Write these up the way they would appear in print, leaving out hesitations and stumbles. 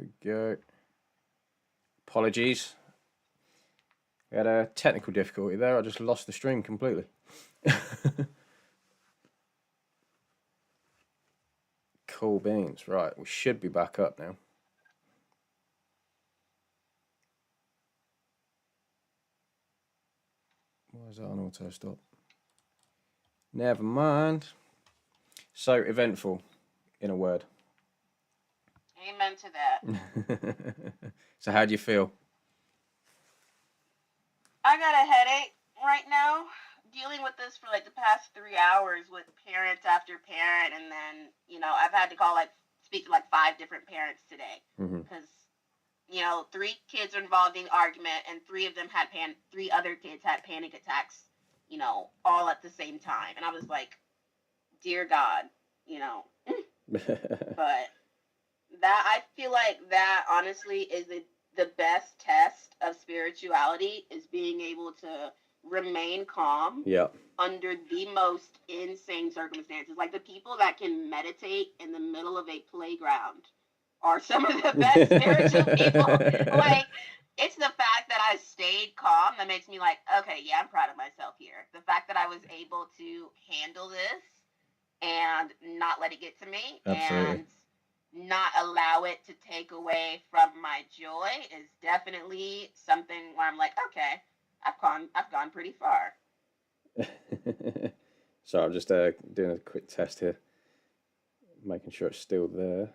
we go. Apologies. We had a technical difficulty there. I just lost the stream completely. Cool beans. Right, we should be back up now. Why is that on auto stop? Never mind. So eventful, in a word. Amen to that. So how do you feel? I got a headache right now, dealing with this for like the past 3 hours with parents after parent, and then I've had to speak to like 5 different parents today because 3 kids are involved in the argument, and 3 of them had 3 other kids had panic attacks, all at the same time, and I was like, dear God, but that I feel like that honestly is the best test of spirituality, is being able to remain calm under the most insane circumstances. Like the people that can meditate in the middle of a playground are some of the best spiritual people. Like, it's the fact that I stayed calm that makes me like, okay, yeah, I'm proud of myself here. The fact that I was able to handle this and not let it get to me. Absolutely. And not allow it to take away from my joy is definitely something where I'm like, okay, I've gone pretty far. So I'm just doing a quick test here, making sure it's still there.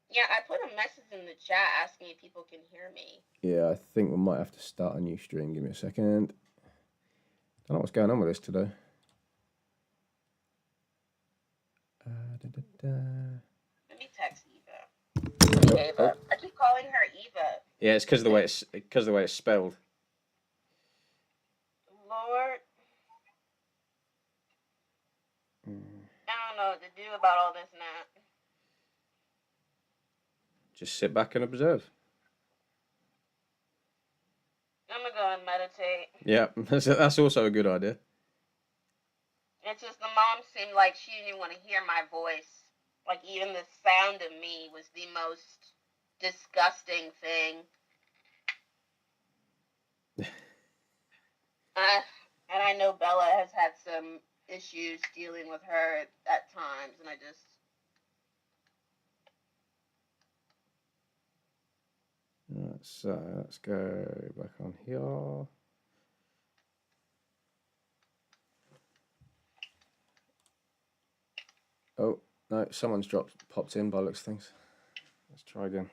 Yeah, I put a message in the chat asking if people can hear me. Yeah, I think we might have to start a new stream. Give me a second. Don't know what's going on with this today. Let me text Eva. Eva. Oh. I keep calling her Eva. Yeah, it's because of the way it's spelled. Lord, I don't know what to do about all this now. Just sit back and observe. I'm gonna go and meditate. Yeah, that's also a good idea. It's just the mom seemed like she didn't even want to hear my voice. Like, even the sound of me was the most disgusting thing. And I know Bella has had some issues dealing with her at times, and I just... So let's go back on here. Oh, no, someone's popped in by looks of things. Let's try again.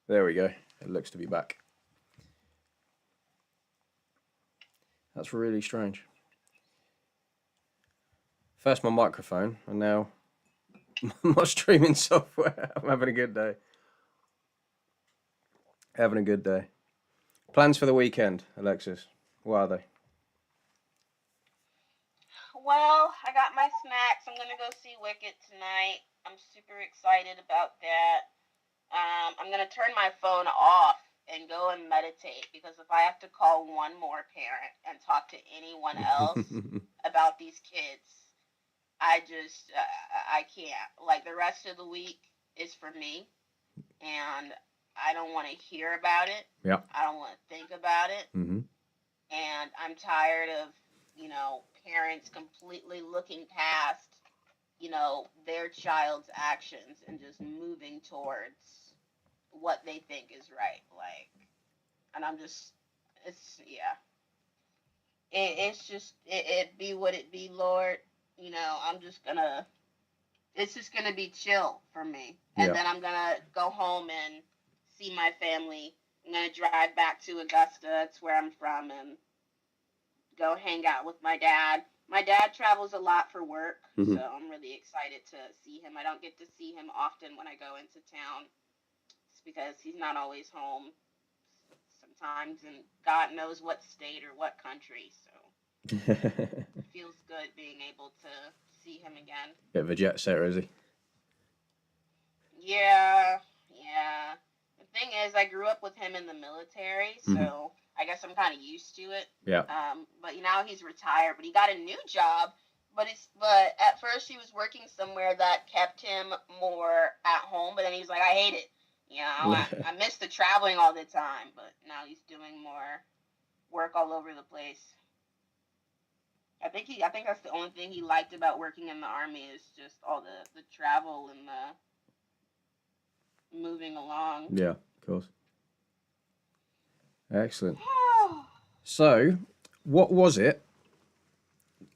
There we go. It looks to be back. That's really strange. First my microphone, and now my streaming software. I'm having a good day. Having a good day. Plans for the weekend, Alexus? What are they? Well, I got my snacks. I'm going to go see Wicked tonight. I'm super excited about that. I'm going to turn my phone off and go and meditate, because if I have to call one more parent and talk to anyone else about these kids, I just, I can't. Like, the rest of the week is for me, and I don't want to hear about it. Yeah. I don't want to think about it. Mm-hmm. And I'm tired of, parents completely looking past, their child's actions and just moving towards what they think is right. Like, and I'm just, it's, yeah. It's just, it be what it be, Lord. I'm just gonna, it's just gonna be chill for me. And then I'm gonna go home and see my family. I'm gonna drive back to Augusta, that's where I'm from, and go hang out with my dad. My dad travels a lot for work, so I'm really excited to see him. I don't get to see him often when I go into town. It's because he's not always home sometimes, and God knows what state or what country, so it feels good being able to see him again. Bit of a jet setter, is he? Yeah. The thing is, I grew up with him in the military, so I guess I'm kind of used to it. Yeah. But now he's retired, but he got a new job. But at first he was working somewhere that kept him more at home, but then he was like, I hate it. I miss the traveling all the time, but now he's doing more work all over the place. I think that's the only thing he liked about working in the army is just all the travel and the moving along. Yeah, of course. Excellent. So, what was it?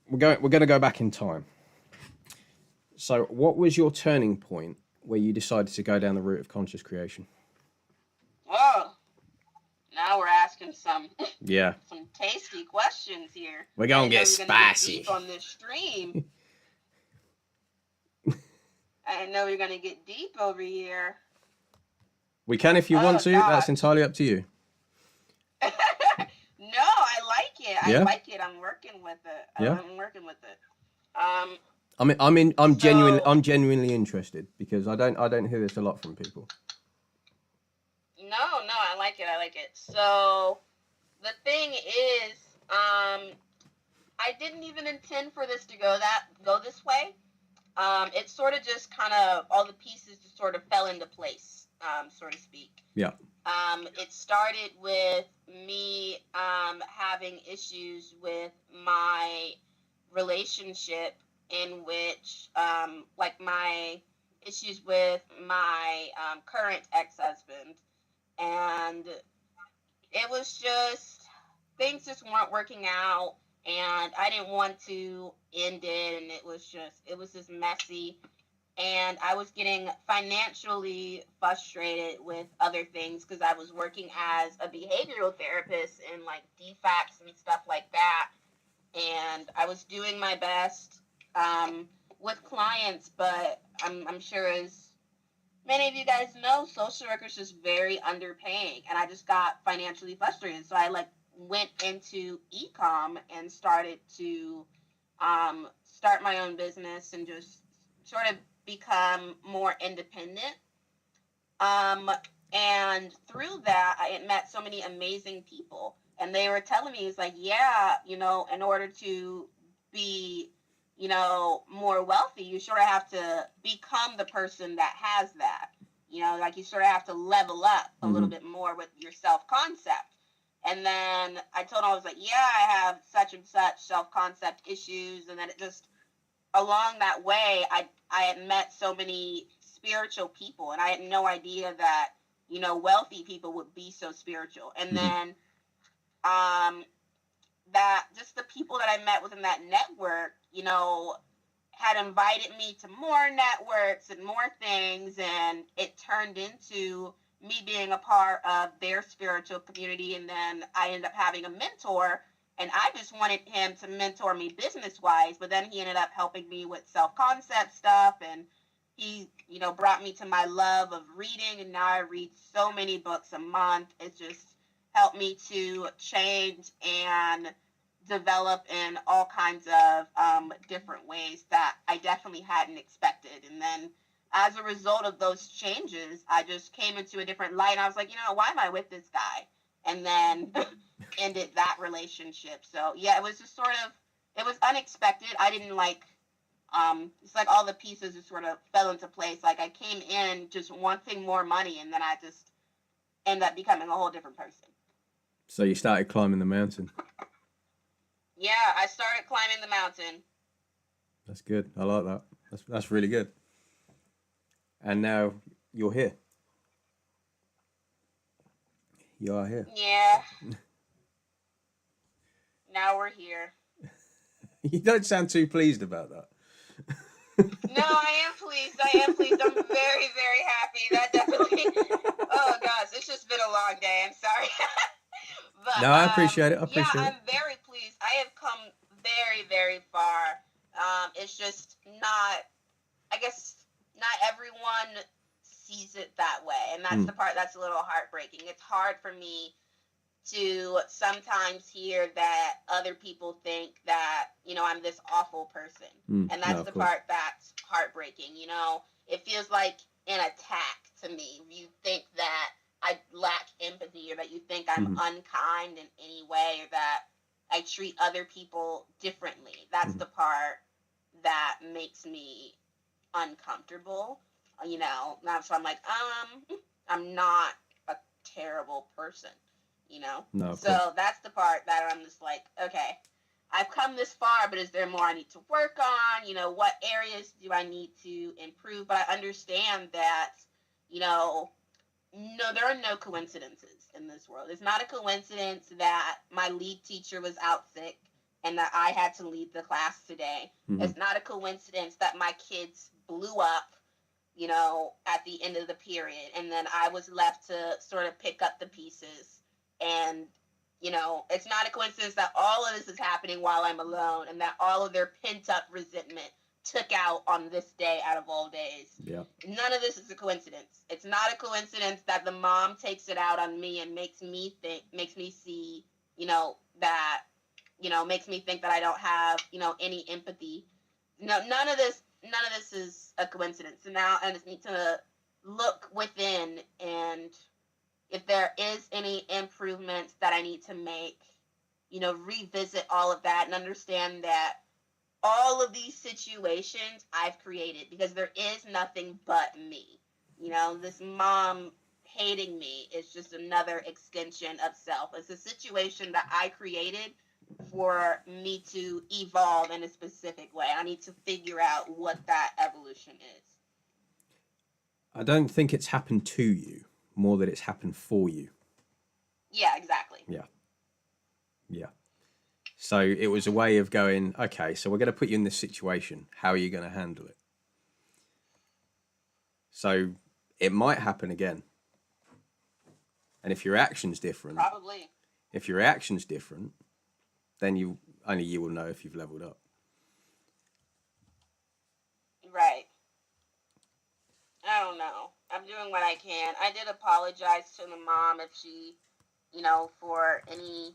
We're going to go back in time. So, what was your turning point where you decided to go down the route of conscious creation? Oh, now we're asking some Yeah. some tasty questions here. We're going to get spicy. Get deep on this stream. I know you're going to get deep over here. We can if you want to. gosh. That's entirely up to you. No, I like it. Yeah? I like it. I'm working with it. Yeah? I'm working with it. I'm genuinely interested because I don't hear this a lot from people. No, I like it. So the thing is, I didn't even intend for this to go this way. It sort of just kind of all the pieces just sort of fell into place, so to speak. Yeah. It started with me having issues with my relationship, in which like my issues with my current ex-husband, and it was just things just weren't working out, and I didn't want to end it, and it was just messy. And I was getting financially frustrated with other things because I was working as a behavioral therapist in like DFACs and stuff like that. And I was doing my best with clients, but I'm sure as many of you guys know, social workers just very underpaying. And I just got financially frustrated. So I went into e-com and started to start my own business and just sort of become more independent. And through that, I had met so many amazing people, and they were telling me, it's like, yeah, in order to be, more wealthy, you sort of have to become the person that has that. You sort of have to level up a little bit more with your self-concept. And then I told him, I was like, yeah, I have such and such self-concept issues. And then it just, along that way, I had met so many spiritual people, and I had no idea that, wealthy people would be so spiritual. And then that just the people that I met within that network, had invited me to more networks and more things, and it turned into me being a part of their spiritual community. And then I ended up having a mentor, and I just wanted him to mentor me business-wise, but then he ended up helping me with self-concept stuff, and he, brought me to my love of reading, and now I read so many books a month. It's just helped me to change and develop in all kinds of different ways that I definitely hadn't expected. And then as a result of those changes, I just came into a different light, and I was like, why am I with this guy? And then ended that relationship. So yeah, it was just it was unexpected. I didn't it's like all the pieces just sort of fell into place. Like I came in just wanting more money, and then I just ended up becoming a whole different person. So you started climbing the mountain. Yeah, I started climbing the mountain. That's good. I like that. That's really good. And now you're here. You are here. Yeah. Now we're here. You don't sound too pleased about that. No, I am pleased. I'm very, very happy. That definitely. Oh gosh, it's just been a long day. I'm sorry. But, no, I appreciate it. Yeah, I'm very pleased. I have come very, very far. It's just not. I guess not everyone sees it that way, and that's the part that's a little heartbreaking. It's hard for me to sometimes hear that other people think that, I'm this awful person. And that's the part that's heartbreaking. It feels like an attack to me. You think that I lack empathy, or that you think I'm Mm-hmm. unkind in any way, or that I treat other people differently. That's Mm-hmm. the part that makes me uncomfortable. Now so I'm like, I'm not a terrible person, No, of course. So that's the part that I'm just like, okay, I've come this far, but is there more I need to work on? What areas do I need to improve? But I understand that, you know, no, there are no coincidences in this world. It's not a coincidence that my lead teacher was out sick and that I had to lead the class today. Mm-hmm. It's not a coincidence that my kids blew up, at the end of the period, and then I was left to sort of pick up the pieces. And, it's not a coincidence that all of this is happening while I'm alone, and that all of their pent up resentment took out on this day out of all days. Yeah. None of this is a coincidence. It's not a coincidence that the mom takes it out on me and makes me see, that, makes me think that I don't have, any empathy. No, none of this is a coincidence. So now I just need to look within, and if there is any improvements that I need to make, revisit all of that and understand that all of these situations I've created, because there is nothing but me. This mom hating me is just another extension of self. It's a situation that I created for me to evolve in a specific way. I need to figure out what that evolution is. I don't think it's happened to you, more that it's happened for you. Yeah, exactly. Yeah. Yeah. So it was a way of going, okay, so we're going to put you in this situation. How are you going to handle it? So it might happen again. And if your action's different, Probably. then only you will know if you've leveled up. Right. I don't know. I'm doing what I can. I did apologize to the mom if she, for any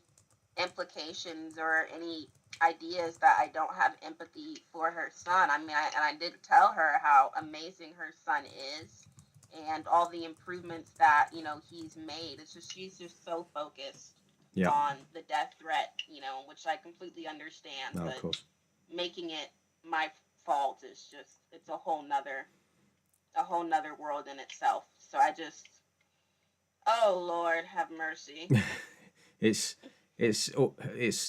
implications or any ideas that I don't have empathy for her son. I mean, I did tell her how amazing her son is and all the improvements that, he's made. It's just, she's just so focused Yeah. on the death threat, which I completely understand. No, but of course. making it my fault is just, it's a whole nother world in itself. So I just, oh Lord, have mercy. It's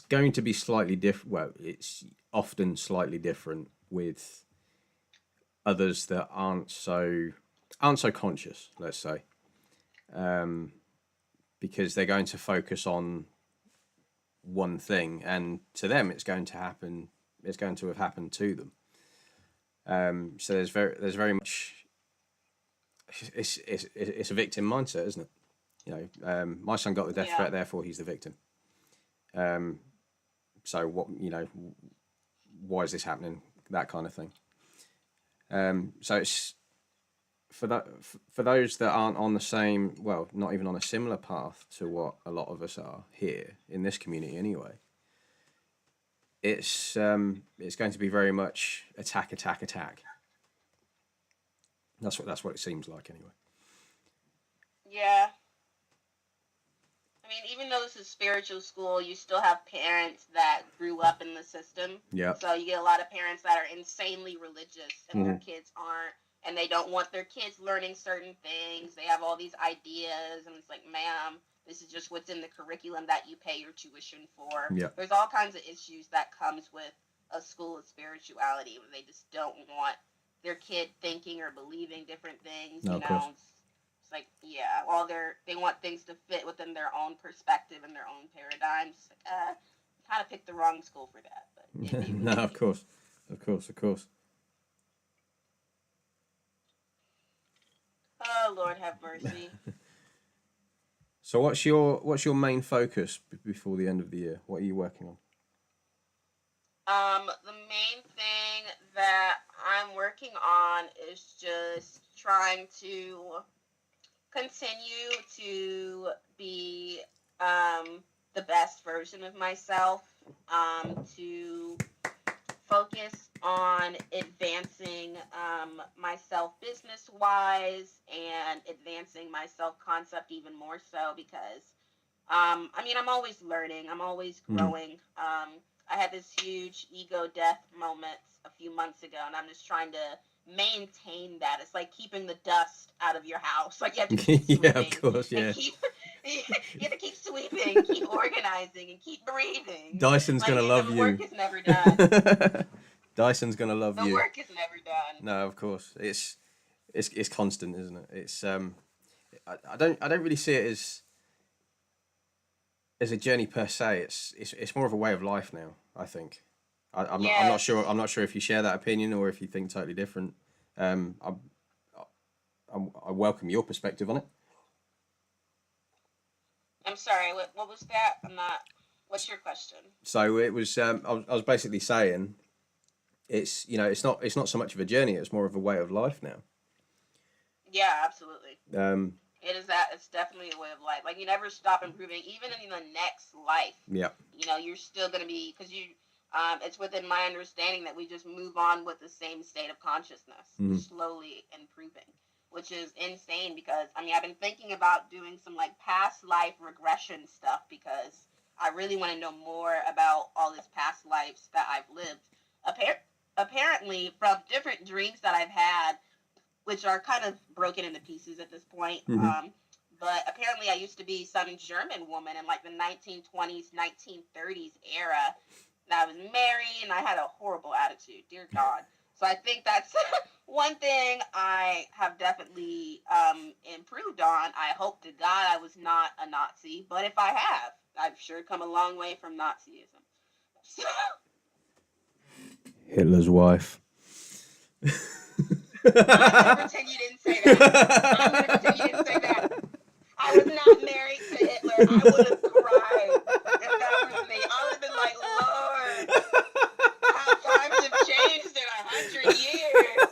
going to be slightly different. Well, it's often slightly different with others that aren't so conscious, let's say, because they're going to focus on one thing, and to them, it's going to happen. It's going to have happened to them. So there's very much. It's a victim mindset, isn't it? My son got the death threat, therefore he's the victim. So what, why is this happening? That kind of thing. So it's for those that aren't on the same, well, not even on a similar path to what a lot of us are here in this community anyway. It's going to be very much attack. That's what it seems like anyway. Yeah. I mean, even though this is spiritual school, you still have parents that grew up in the system. Yeah. So you get a lot of parents that are insanely religious and their kids aren't, and they don't want their kids learning certain things. They have all these ideas, and it's like, ma'am, this is just what's in the curriculum that you pay your tuition for. Yeah. There's all kinds of issues that comes with a school of spirituality where they just don't want their kid thinking or believing different things. No, of course. It's like, yeah, well, they want things to fit within their own perspective and their own paradigms. Kind of picked the wrong school for that, but no, of course. Oh, Lord have mercy. So what's your main focus before the end of the year? What are you working on? The main thing that I'm working on is just trying to continue to be the best version of myself, to focus on advancing myself business-wise and advancing my self-concept even more so, because I mean, I'm always learning. I'm always Mm. growing. I had this huge ego death moment a few months ago, and I'm just trying to maintain that. It's like keeping the dust out of your house. Like you have to keep Yeah, of sweeping course, and yeah. keep. You have to keep sweeping, keep organizing, and keep breathing. Dyson's Like gonna love the work you. is never done. Dyson's gonna love The you. work is never done. No, of course. It's constant, isn't it? I don't really see it as a journey per se. It's more of a way of life now, I think. I'm not sure. Yes. I'm not sure if you share that opinion or if you think totally different. Um, I welcome your perspective on it. I'm sorry. What was that? I'm not. What's your question? So it was. I was basically saying it's not so much of a journey. It's more of a way of life now. Yeah, absolutely. Um, It is that. It's definitely a way of life. Like you never stop improving, even in the next life. yeah. You're still gonna be because you. It's within my understanding that we just move on with the same state of consciousness, Mm. slowly improving, which is insane. Because I mean, I've been thinking about doing some like past life regression stuff because I really want to know more about all these past lives that I've lived. Apparently, from different dreams that I've had, which are kind of broken into pieces at this point. Mm-hmm. But apparently, I used to be some German woman in like the 1920s, 1930s era. And I was married and I had a horrible attitude. Dear God. So I think that's one thing I have definitely improved on. I hope to God I was not a Nazi, but if I have, I've sure come a long way from Nazism. So, Hitler's wife. I'm gonna pretend you didn't say that. I'm gonna pretend you didn't say that. I was not married to Hitler. I would have cried if that was me. I would have been like, Lord, how times have changed in 100 years.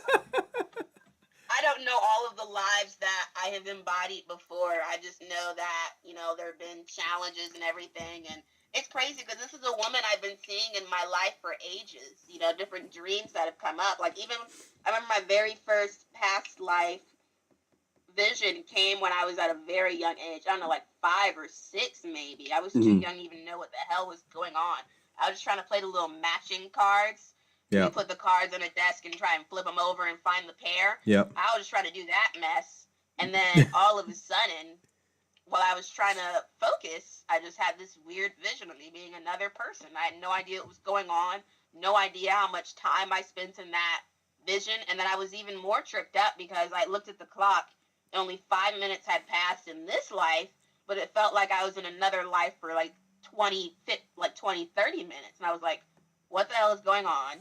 I don't know all of the lives that I have embodied before. I just know that, there have been challenges and everything. And it's crazy because this is a woman I've been seeing in my life for ages, different dreams that have come up. Like, even I remember my very first past life vision came when I was at a very young age. I don't know, like 5 or 6 maybe. I was too Mm-hmm. young to even know what the hell was going on. I was just trying to play the little matching cards. Yeah. We put the cards on a desk and try and flip them over and find the pair. Yeah. I was just trying to do that mess. And then all of a sudden, while I was trying to focus, I just had this weird vision of me being another person. I had no idea what was going on, no idea how much time I spent in that vision. And then I was even more tripped up because I looked at the clock. Only 5 minutes had passed in this life, but it felt like I was in another life for like 20, 30 minutes. And I was like, what the hell is going on?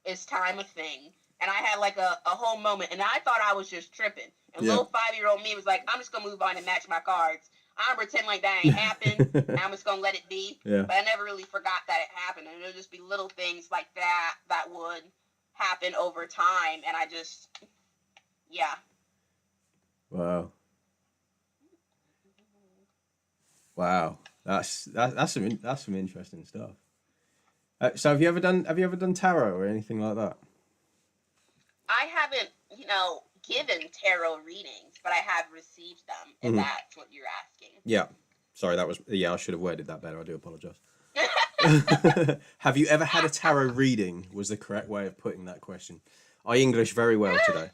Is time a thing? And I had like a whole moment, and I thought I was just tripping. And Yeah. little 5-year-old me was like, I'm just gonna move on and match my cards. I'm gonna pretend like that ain't happened, and I'm just gonna let it be. Yeah. But I never really forgot that it happened, and it would just be little things like that would happen over time, and I just, yeah. Wow. Wow. That's some interesting stuff. So have you ever done tarot or anything like that? I haven't, given tarot readings, but I have received them, if that's what you're asking. Yeah. Sorry, I should have worded that better. I do apologize. Have you ever had a tarot reading? Was the correct way of putting that question. I English very well today.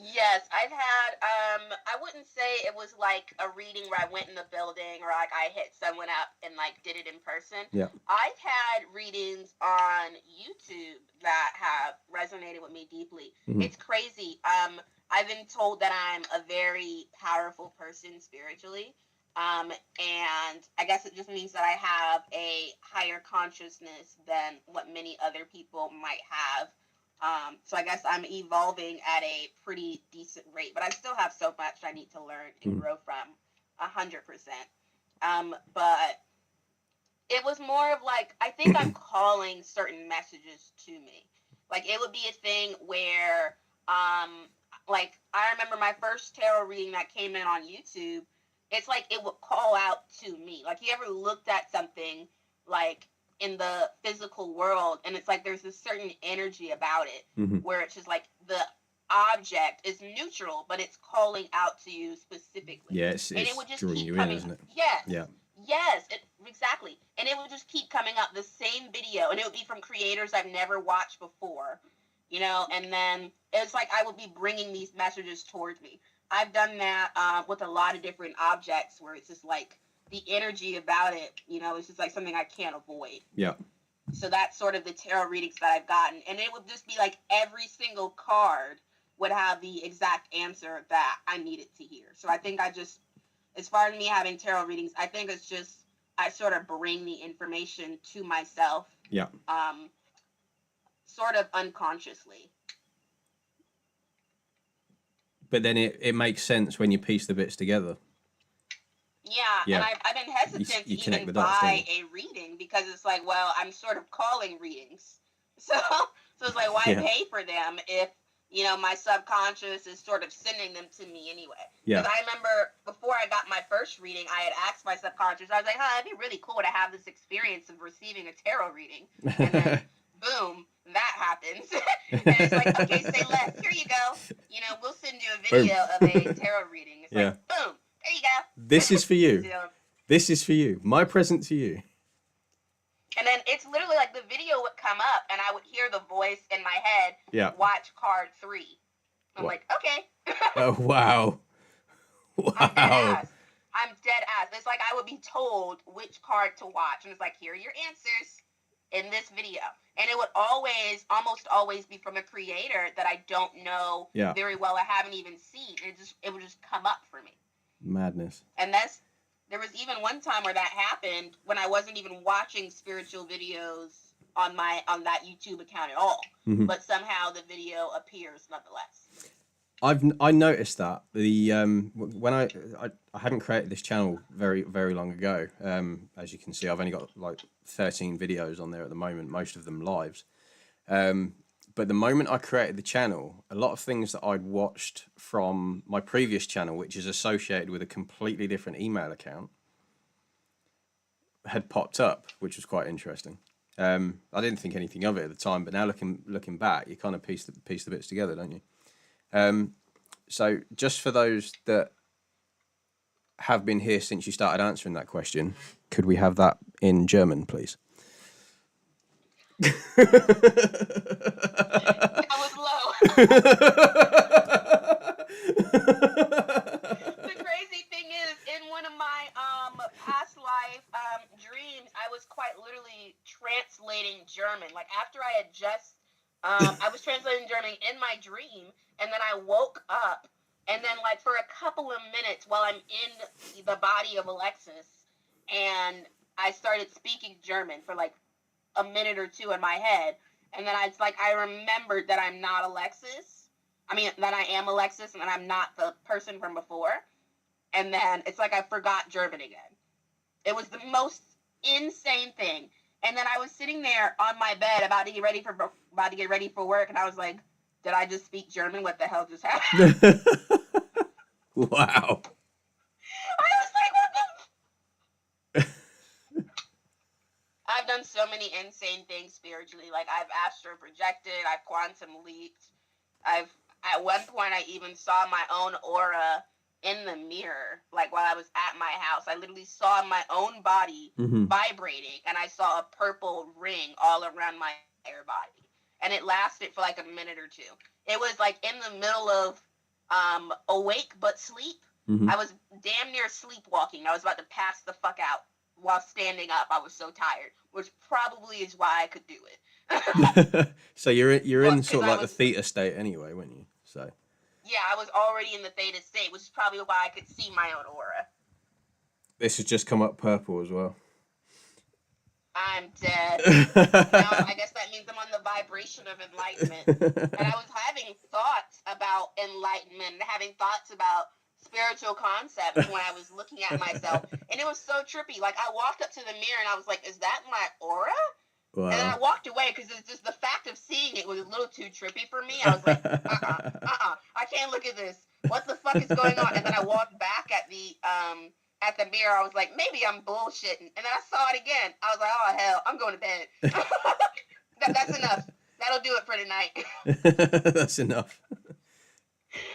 Yes, I've had, I wouldn't say it was like a reading where I went in the building or like I hit someone up and like did it in person. Yeah. I've had readings on YouTube that have resonated with me deeply. Mhm. It's crazy. I've been told that I'm a very powerful person spiritually. And I guess it just means that I have a higher consciousness than what many other people might have. So I guess I'm evolving at a pretty decent rate, but I still have so much I need to learn and grow from, 100%. But it was more of like, I think I'm calling certain messages to me. Like it would be a thing where, like I remember my first tarot reading that came in on YouTube. It's like it would call out to me. Like you ever looked at something like in the physical world and it's like there's a certain energy about it where it's just like the object is neutral, but it's calling out to you specifically. Yeah, And it it's would just drawing keep you in, coming. isn't it? Yes. Yeah. Yes, exactly. And it would just keep coming up, the same video, and it would be from creators I've never watched before, and then it's like I would be bringing these messages towards me. I've done that with a lot of different objects where it's just like the energy about it, it's just like something I can't avoid. Yeah. So that's sort of the tarot readings that I've gotten. And it would just be like every single card would have the exact answer that I needed to hear. So I think as far as me having tarot readings, I think it's just I sort of bring the information to myself. Yeah. Sort of unconsciously. But then it makes sense when you piece the bits together. Yeah. And I've been hesitant to even buy a reading because it's like, well, I'm sort of calling readings. So it's like, why pay for them if, my subconscious is sort of sending them to me anyway. Yeah. Because I remember before I got my first reading, I had asked my subconscious, I was like, it'd be really cool to have this experience of receiving a tarot reading. And then, boom, that happens. And it's like, okay, say less. Here you go. We'll send you a video of a tarot reading. It's like, boom, there you go. This is for you. This is for you. My present to you. And then it's literally like the video would come up and I would hear the voice in my head, watch card 3. I'm like, okay. Oh, wow. Wow. I'm dead ass. It's like I would be told which card to watch. And it's like, here are your answers in this video. And it would almost always be from a creator that I don't know very well. I haven't even seen. It would just come up for me. Madness. And there was even one time where that happened when I wasn't even watching spiritual videos on that YouTube account at all. Mm-hmm. But somehow the video appears nonetheless. I noticed that when I hadn't created this channel very, very long ago. As you can see, I've only got like 13 videos on there at the moment, most of them lives. But the moment I created the channel, a lot of things that I'd watched from my previous channel, which is associated with a completely different email account, had popped up, which was quite interesting. I didn't think anything of it at the time, but now looking back, you kind of piece the bits together, don't you? So just for those that have been here since you started answering that question, could we have that in German, please? That was low. The crazy thing is, in one of my past life dreams, I was quite literally translating German. Like after I had just I was translating German in my dream, and then I woke up, and then like for a couple of minutes while I'm in the body of Alexus, and I started speaking German for like a minute or two in my head, and then I remembered that I'm not Alexis. I mean, that I am Alexis, and that I'm not the person from before. And then it's like I forgot German again. It was the most insane thing. And then I was sitting there on my bed about to get ready for work, and I was like, did I just speak German? What the hell just happened? Wow. I was like, what the... I've done so many insane things spiritually. Like I've astral projected, I've quantum leaped. At one point I even saw my own aura in the mirror. Like while I was at my house, I literally saw my own body vibrating, and I saw a purple ring all around my entire body. And it lasted for like a minute or two. It was like in the middle of awake but sleep. I was damn near sleepwalking. I was about to pass the fuck out while standing up. I was so tired, which probably is why I could do it. So you're in sort of like the theta state anyway, weren't you? So yeah, I was already in the theta state, which is probably why I could see my own aura. This has just come up purple as well. I'm dead. Now, I guess that means I'm on the vibration of enlightenment. And I was having thoughts about enlightenment, and having thoughts about spiritual concepts when I was looking at myself. And it was so trippy. Like, I walked up to the mirror and I was like, is that my aura? Wow. And then I walked away because it's just the fact of seeing it was a little too trippy for me. I was like, I can't look at this. What the fuck is going on? And then I walked back at the mirror. I was like, maybe I'm bullshitting. And then I saw it again. I was like, oh hell, I'm going to bed. That's enough. That'll do it for tonight. That's enough.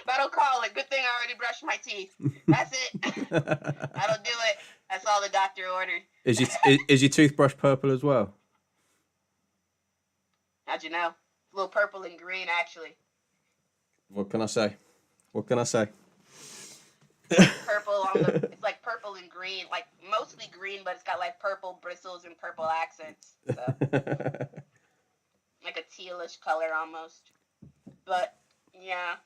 That'll call it. Good thing I already brushed my teeth. That's it. That'll do it. That's all the doctor ordered. Is your toothbrush purple as well? How'd you know? It's a little purple and green, actually. What can I say? What can I say? Purple on the. It's like purple and green, like mostly green, but it's got like purple bristles and purple accents. So like a tealish color almost. But yeah.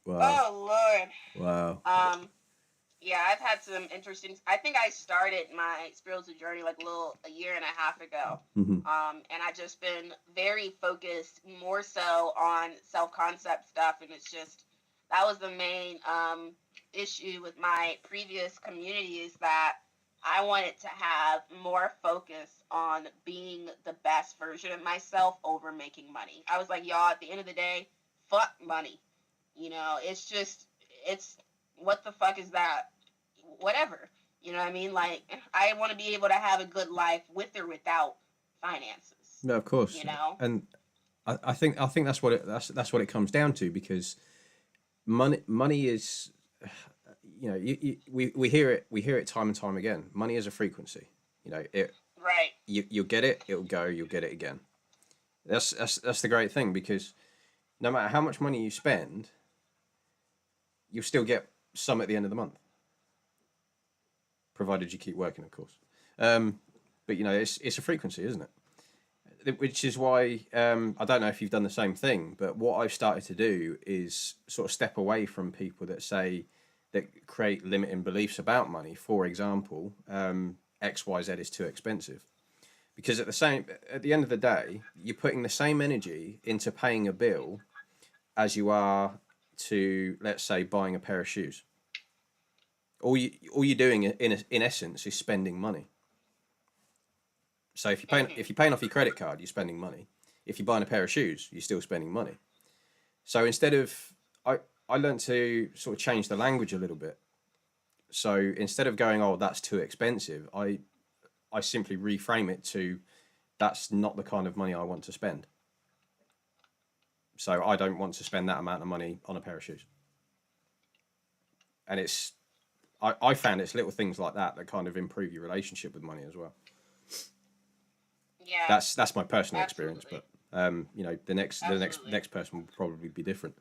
Wow. Oh Lord. Wow. Yeah, I've had some interesting. I think I started my spiritual journey like a year and a half ago. Mm-hmm. And I just been very focused more so on self concept stuff, and it's just that was the main issue with my previous community is that I wanted to have more focus on being the best version of myself over making money. I was like, y'all, at the end of the day, fuck money. It's just it's what the fuck is that? Whatever. You know what I mean? Like, I want to be able to have a good life with or without finances. Yeah, of course. And I think that's what it comes down to, because money is, we hear it time and time again. Money is a frequency. Right. You'll get it, it'll go, you'll get it again. That's the great thing, because no matter how much money you spend, you'll still get some at the end of the month, provided you keep working, of course. But it's a frequency, isn't it? Which is why I don't know if you've done the same thing, but what I've started to do is sort of step away from people that create limiting beliefs about money. For example, XYZ is too expensive, because at the end of the day, you're putting the same energy into paying a bill as you are to, let's say, buying a pair of shoes. All you're doing in essence is spending money. So if you're paying off your credit card, you're spending money. If you're buying a pair of shoes, you're still spending money. So instead of I learned to sort of change the language a little bit. So instead of going, oh, that's too expensive, I simply reframe it to, that's not the kind of money I want to spend. So I don't want to spend that amount of money on a pair of shoes. And I found it's little things like that kind of improve your relationship with money as well. Yeah. That's my personal experience, but the next person will probably be different.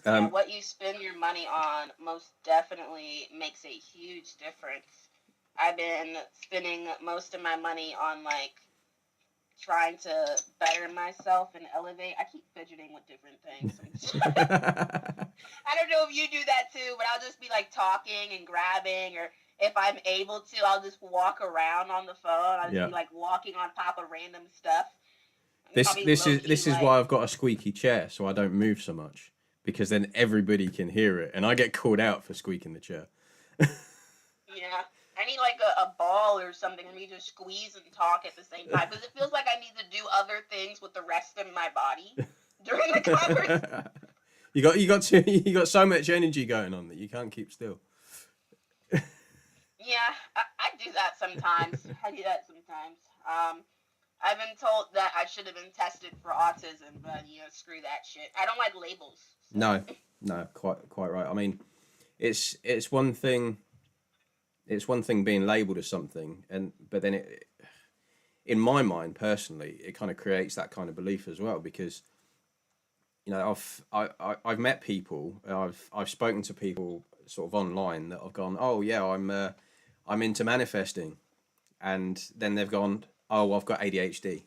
What you spend your money on most definitely makes a huge difference. I've been spending most of my money on like trying to better myself and elevate. I keep fidgeting with different things. I don't know if you do that too, but I'll just be like talking and grabbing, or if I'm able to, I'll just walk around on the phone. I'll just be like walking on top of random stuff. This is why I've got a squeaky chair, so I don't move so much, because then everybody can hear it, and I get called out for squeaking the chair. Yeah. I need like a ball or something for me to squeeze and talk at the same time, because it feels like I need to do other things with the rest of my body during the conversation. You got so much energy going on that you can't keep still. Yeah, I do that sometimes. I've been told that I should have been tested for autism, but screw that shit. I don't like labels. So. No, quite right. I mean, it's one thing. It's one thing being labelled as something, but then in my mind personally, it kind of creates that kind of belief as well, because I've met people, I've spoken to people sort of online that have gone, oh yeah, I'm into manifesting, and then they've gone, oh, I've got ADHD.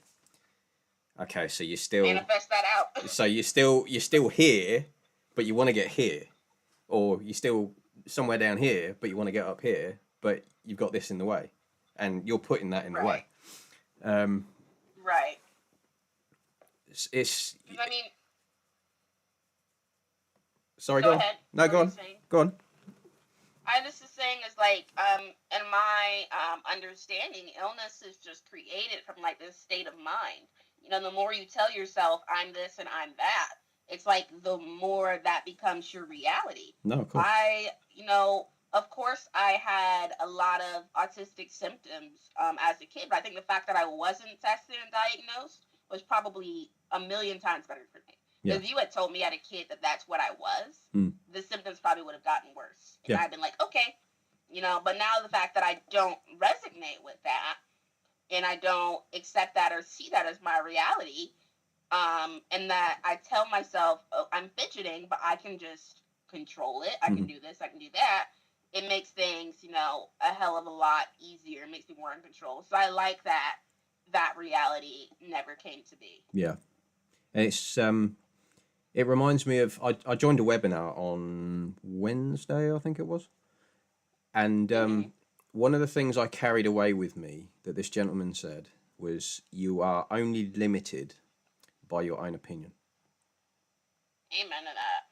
Okay, so you still manifest that out. So you're still here, but you want to get here, or you're still somewhere down here, but you want to get up here, but you've got this in the way, and you're putting that in the way. Right. It's. I mean. Sorry, go on. Ahead. No, go on. Go on. I was just saying is like, in my understanding, illness is just created from like this state of mind. The more you tell yourself, I'm this and I'm that, it's like the more that becomes your reality. No, of course. Of course, I had a lot of autistic symptoms as a kid, but I think the fact that I wasn't tested and diagnosed was probably a million times better for me. Yeah. If you had told me as a kid that that's what I was, Mm. the symptoms probably would have gotten worse. And Yeah. I'd been like, okay, but now the fact that I don't resonate with that and I don't accept that or see that as my reality, and that I tell myself, oh, I'm fidgeting, but I can just control it. I can do this, I can do that. It makes things, a hell of a lot easier. It makes me more in control. So I like that reality never came to be. Yeah. It's it reminds me of I joined a webinar on Wednesday, I think it was. And one of the things I carried away with me that this gentleman said was, you are only limited by your own opinion. Amen to that.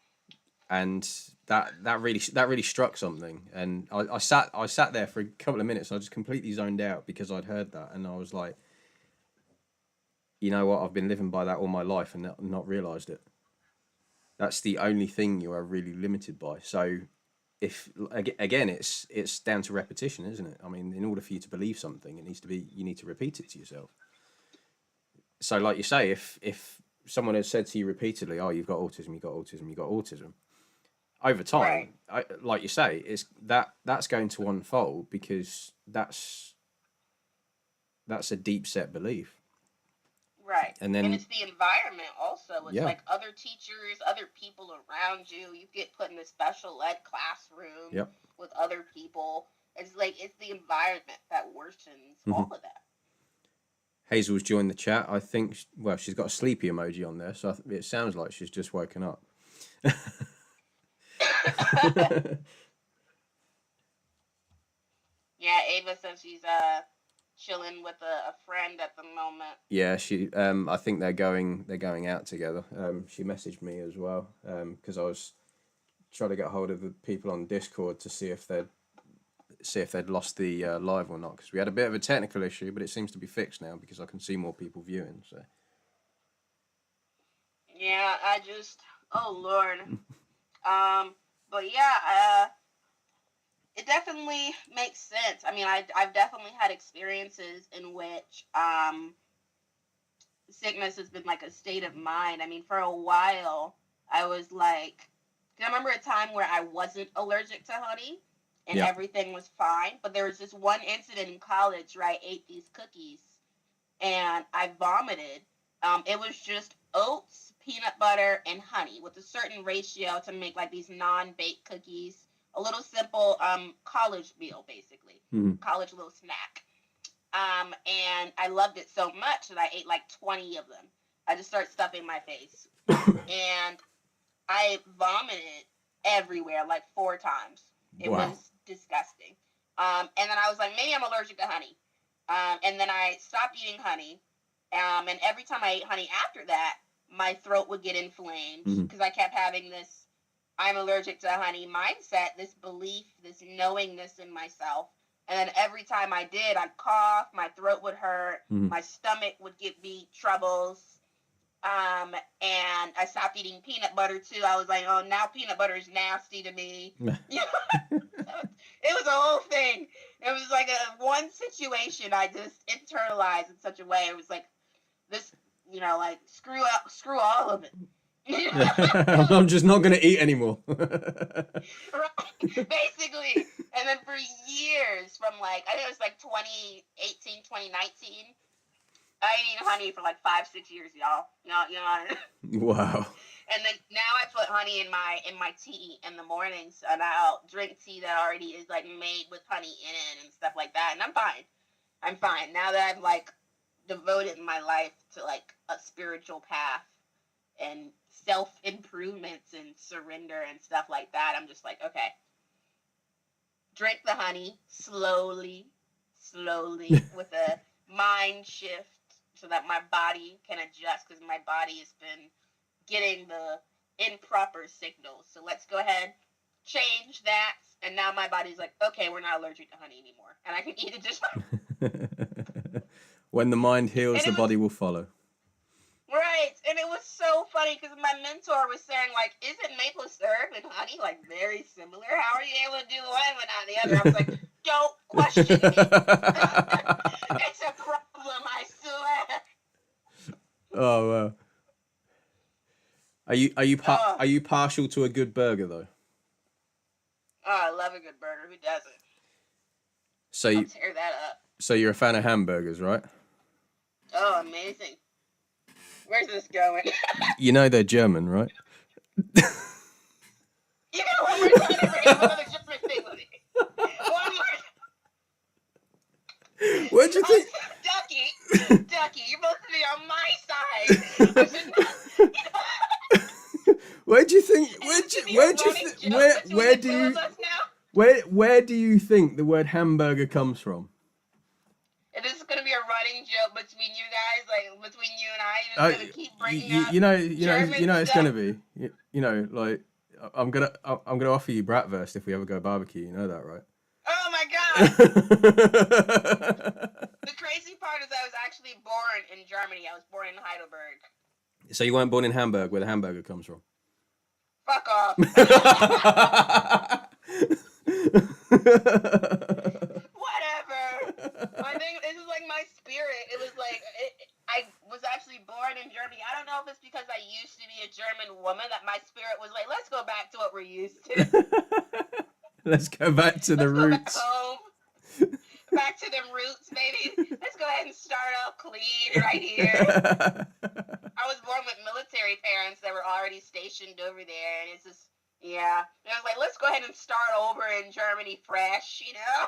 And that really struck something. And I sat there for a couple of minutes and I just completely zoned out because I'd heard that, and I was like, you know what, I've been living by that all my life and not realized it. That's the only thing you are really limited by. So if again, it's down to repetition, isn't it? I mean, in order for you to believe something, you need to repeat it to yourself. So like you say, if someone has said to you repeatedly, oh, you've got autism, you've got autism, you've got autism, over time, Right. like you say, that's going to unfold, because that's a deep set belief. Right. And then it's the environment also. It's yeah. like other teachers, other people around you. You get put in a special ed classroom Yep. with other people. It's the environment that worsens all of that. Hazel's joined the chat. I think, well, she's got a sleepy emoji on there, so it sounds like she's just woken up. Yeah, Ava says she's chilling with a friend at the moment. Yeah, I think they're going out together. She messaged me as well, because I was trying to get hold of the people on Discord to see if they'd lost the live or not, because we had a bit of a technical issue, but it seems to be fixed now because I can see more people viewing. So yeah, oh Lord. But yeah, it definitely makes sense. I mean, I've definitely had experiences in which sickness has been like a state of mind. I mean, for a while, I was like, I remember a time where I wasn't allergic to honey and everything was fine. But there was this one incident in college where I ate these cookies and I vomited. It was just oats, peanut butter, and honey with a certain ratio to make like these non-baked cookies. A little simple college meal, basically. College little snack. And I loved it so much that I ate like 20 of them. I just started stuffing my face. And I vomited everywhere like 4 times. It was disgusting. And then I was like, maybe I'm allergic to honey. And then I stopped eating honey. And every time I ate honey after that, my throat would get inflamed because I kept having this I'm allergic to honey mindset, this belief, this knowingness in myself. And then every time I did, I'd cough, my throat would hurt, my stomach would give me troubles. And I stopped eating peanut butter too. I was like, oh, now peanut butter is nasty to me. It was a whole thing. It was like one situation I just internalized in such a way. It was like this, like screw all of it. I'm just not going to eat anymore. Right, basically. And then for years, from like, I think it was like 2018, 2019, I ate honey for like 5-6 years, y'all. Wow. And then now I put honey in my tea in the mornings, and I'll drink tea that already is like made with honey in it and stuff like that, and I'm fine. Now that I've like devoted my life to like a spiritual path and self-improvements and surrender and stuff like that, I'm just like, okay, drink the honey slowly with a mind shift so that my body can adjust, because my body has been getting the improper signals. So let's go ahead, change that, and now my body's like, okay, we're not allergic to honey anymore, and I can eat it just fine. When the mind heals, the body will follow. Right, and it was so funny because my mentor was saying, like, isn't maple syrup and honey, like, very similar? How are you able to do one without the other? I was like, don't question me. It's a problem, I swear. Oh, wow. Oh, are you partial to a good burger though? I love a good burger. Who doesn't? So I'll you, tear that up. so you're a fan of hamburgers, right? Oh, amazing. Where's this going? You know they're German, right? You know, one more time, I bring up another different thing with it. One more. Where'd you think? Ducky, you're supposed to be on my side. I should not. Where do you think? Where do Two you? of us now. Where do you think the word hamburger comes from? It is going to be a running joke between you guys, like between you and I. You're just going to keep bringing up German it's stuff. gonna be. Like I'm gonna offer you bratwurst if we ever go barbecue. You know that, right? Oh my god! The crazy part is I was actually born in Germany. I was born in Heidelberg. So you weren't born in Hamburg, where the hamburger comes from. Fuck off. Whatever. I think this is like my spirit. It was like I was actually born in Germany. I don't know if it's because I used to be a German woman that my spirit was like, let's go back to what we're used to. Let's go back to the roots. Go back home. Back to them roots, baby. Let's go ahead and start off clean right here. I was born with military parents that were already stationed over there, and it's just, yeah. It was like, let's go ahead and start over in Germany fresh, you know?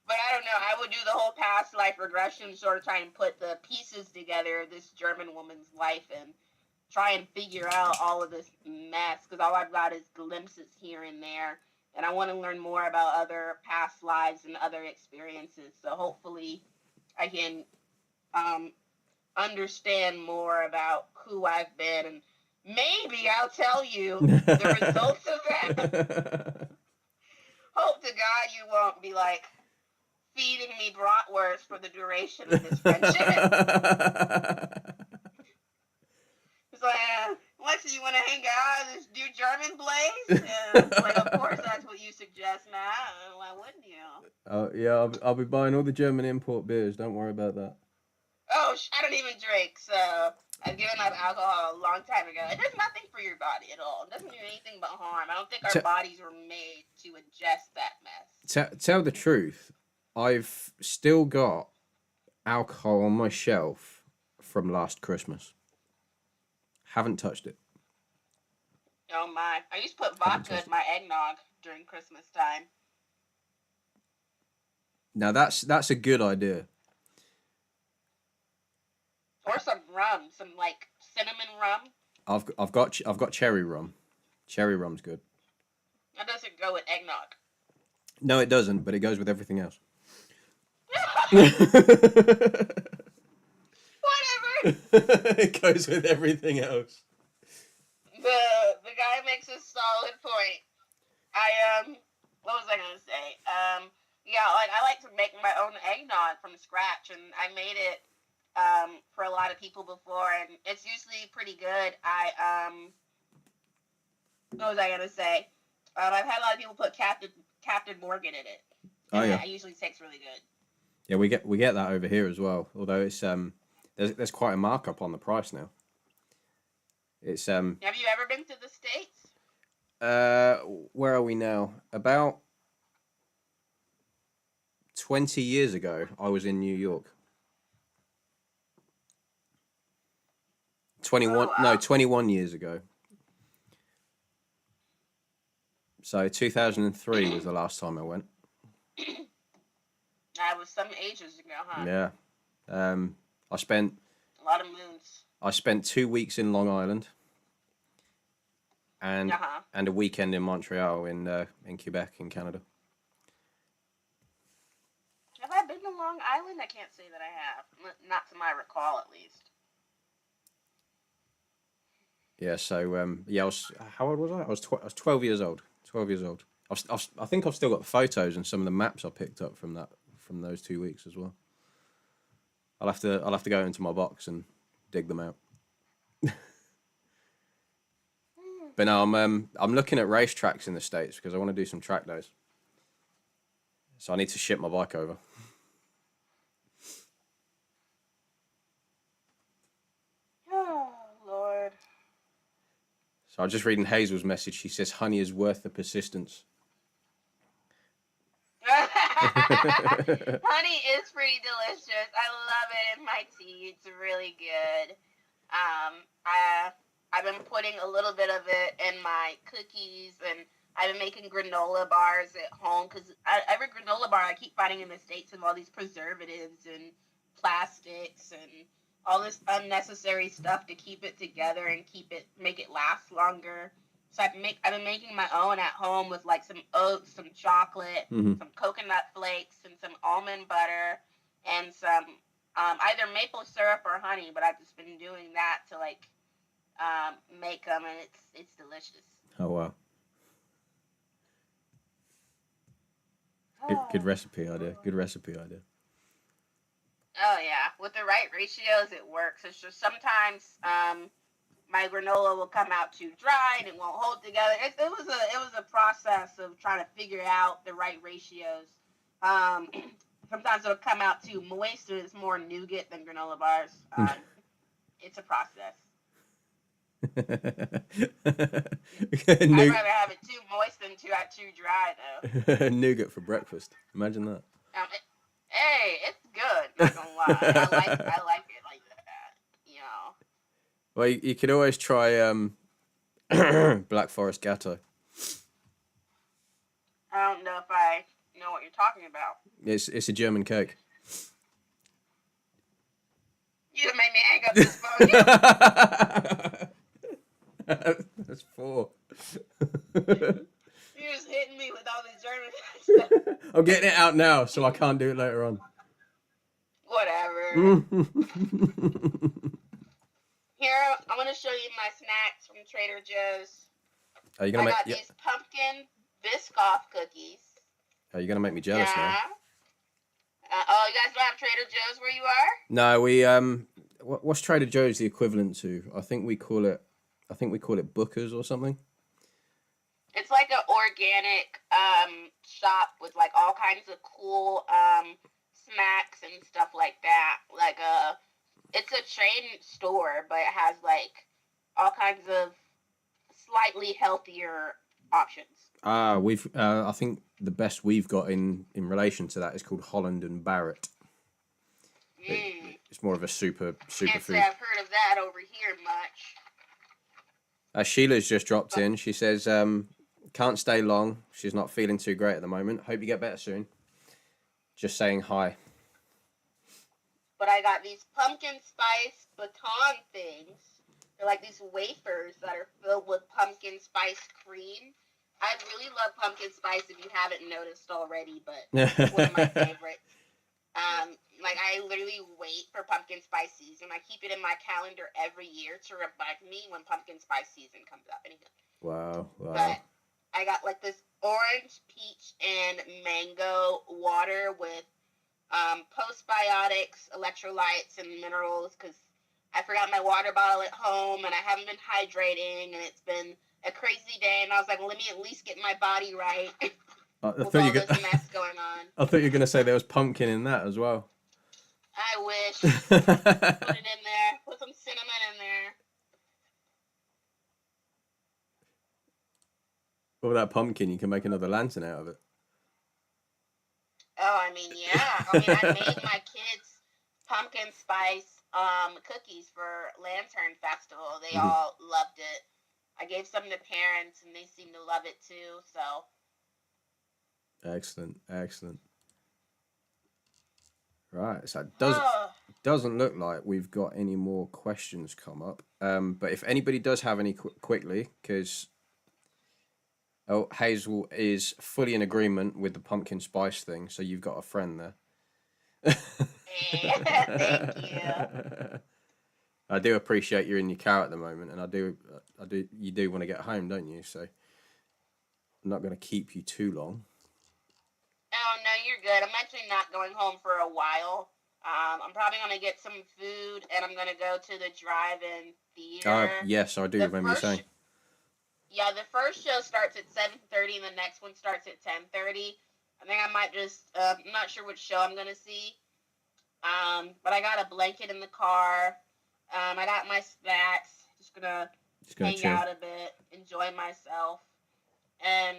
But I don't know. I would do the whole past life regression, sort of try and put the pieces together of this German woman's life and try and figure out all of this mess, because all I've got is glimpses here and there. And I want to learn more about other past lives and other experiences. So hopefully I can understand more about who I've been. And maybe I'll tell you the results of that. Hope to God you won't be like feeding me bratwurst for the duration of this friendship. It's like, Lexi, you want to hang out at this new German place? And it's like, of course, that's what you suggest, Matt. Why wouldn't you? Yeah, I'll be buying all the German import beers. Don't worry about that. Oh, I don't even drink, so I've given up alcohol a long time ago. It does nothing for your body at all. It doesn't do anything but harm. I don't think our bodies were made to ingest that mess. Tell the truth, I've still got alcohol on my shelf from last Christmas. Haven't touched it. Oh my! I used to put vodka in my eggnog during Christmas time. Now that's a good idea. Or some rum, some like cinnamon rum. I've got cherry rum. Cherry rum's good. That doesn't go with eggnog. No, it doesn't, but it goes with everything else. Whatever. It goes with everything else. The guy makes a solid point. What was I gonna say? Yeah, like I like to make my own eggnog from scratch, and I made it for a lot of people before, and it's usually pretty good. What was I gonna say? I've had a lot of people put Captain Morgan in it. Oh yeah, it usually tastes really good. Yeah, we get that over here as well. Although it's there's quite a markup on the price now. It's Have you ever been to the States? Where are we now? About 20 years ago, I was in New York. 21 years ago. So 2003 was the last time I went. That was some ages ago, huh? Yeah. I spent a lot of moons. I spent 2 weeks in Long Island. And a weekend in Montreal in Quebec in Canada. Have I been to Long Island? I can't say that I have. Not to my recall, at least. Yeah, so I was, how old was I? I was 12 years old. 12 years old. I think I've still got the photos and some of the maps I picked up from those 2 weeks as well. I'll have to go into my box and dig them out. But no, I'm looking at racetracks in the States because I want to do some track days. So I need to ship my bike over. Oh, Lord. So I'm just reading Hazel's message. She says honey is worth the persistence. Honey is pretty delicious. I love it in my tea. It's really good. I've been putting a little bit of it in my cookies, and I've been making granola bars at home because every granola bar I keep finding in the States have all these preservatives and plastics and all this unnecessary stuff to keep it together and make it last longer. So I've been making my own at home with like some oats, some chocolate, some coconut flakes, and some almond butter, and some either maple syrup or honey. But I've just been doing that to like make them, and it's delicious. Oh wow! Good recipe idea. Good recipe idea. Oh yeah, with the right ratios, it works. It's just sometimes my granola will come out too dry and it won't hold together. It was a process of trying to figure out the right ratios. Sometimes it'll come out too moist, and it's more nougat than granola bars. It's a process. I'd rather have it too moist than too dry, though. Nougat for breakfast. Imagine that. Hey, it's good. Not gonna lie, I like it like that. You know. Well, you could always try Black Forest Gatto. I don't know if I know what you're talking about. It's a German cake. You made me hang up this phone. That's 4. You're just hitting me with all these German stuff. I'm getting it out now, so I can't do it later on. Whatever. Here, I'm gonna show you my snacks from Trader Joe's. Are you gonna these pumpkin Biscoff cookies. Are you gonna make me jealous now? Oh, you guys don't have Trader Joe's where you are? No, we what's Trader Joe's the equivalent to? I think we call it Booker's or something. It's like an organic shop with like all kinds of cool snacks and stuff like that. Like it's a chain store, but it has like all kinds of slightly healthier options. We've I think the best we've got in relation to that is called Holland and Barrett. It's more of a super Can't food. say I've heard of that over here much. Sheila's just dropped in. She says can't stay long. She's not feeling too great at the moment. Hope you get better soon. Just saying hi. But I got these pumpkin spice baton things. They're like these wafers that are filled with pumpkin spice cream. I really love pumpkin spice if you haven't noticed already, but it's one of my favorites. Like I literally wait for pumpkin spice season. I keep it in my calendar every year to remind me when pumpkin spice season comes up. Wow. But I got like this orange, peach, and mango water with postbiotics, electrolytes, and minerals because I forgot my water bottle at home and I haven't been hydrating and it's been a crazy day, and I was like, well, let me at least get my body right with all this mess going on. I thought you were going to say there was pumpkin in that as well. I wish. Put it in there. Put some cinnamon in there. With that pumpkin, you can make another lantern out of it. Oh, I mean, yeah. I made my kids pumpkin spice cookies for Lantern Festival. They all loved it. I gave some to parents, and they seem to love it too. So. Excellent. Right, so it doesn't look like we've got any more questions come up. But if anybody does have any quickly, because Hazel is fully in agreement with the pumpkin spice thing, so you've got a friend there. Thank you. I do appreciate you're in your car at the moment, and I do. You do want to get home, don't you? So I'm not going to keep you too long. Oh no, you're good. I'm actually not going home for a while. I'm probably going to get some food, and I'm going to go to the drive-in theater. Yes, I do remember you saying. Yeah, the first show starts at 7:30, and the next one starts at 10:30. I think I might just. I'm not sure which show I'm going to see. But I got a blanket in the car. I got my snacks. Just gonna Just gonna hang chill. out a bit, enjoy myself, and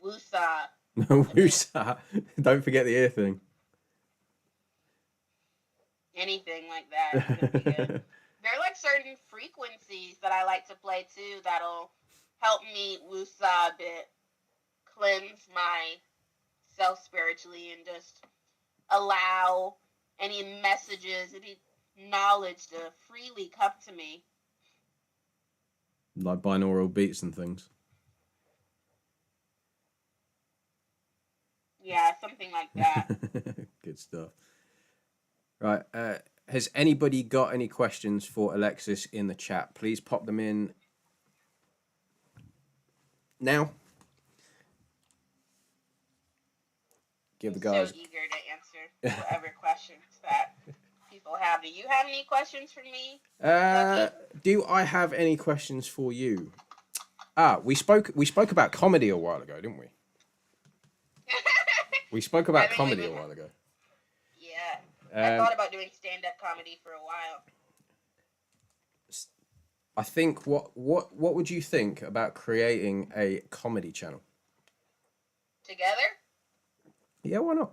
woosah a bit. Woosah. Don't forget the ear thing. Anything like that is gonna be good. There are like certain frequencies that I like to play too that'll help me woosah a bit, cleanse myself spiritually, and just allow any messages, any knowledge to freely come to me. Like binaural beats and things. Yeah, something like that. Good stuff. Right. Has anybody got any questions for Alexus in the chat? Please pop them in now. Give the guys. So eager to answer whatever questions that people have. Do you have any questions for me? Do I have any questions for you? We spoke about comedy a while ago, didn't we? We spoke about comedy a while ago. Yeah. I thought about doing stand-up comedy for a while. I think what would you think about creating a comedy channel? Together? Yeah, why not?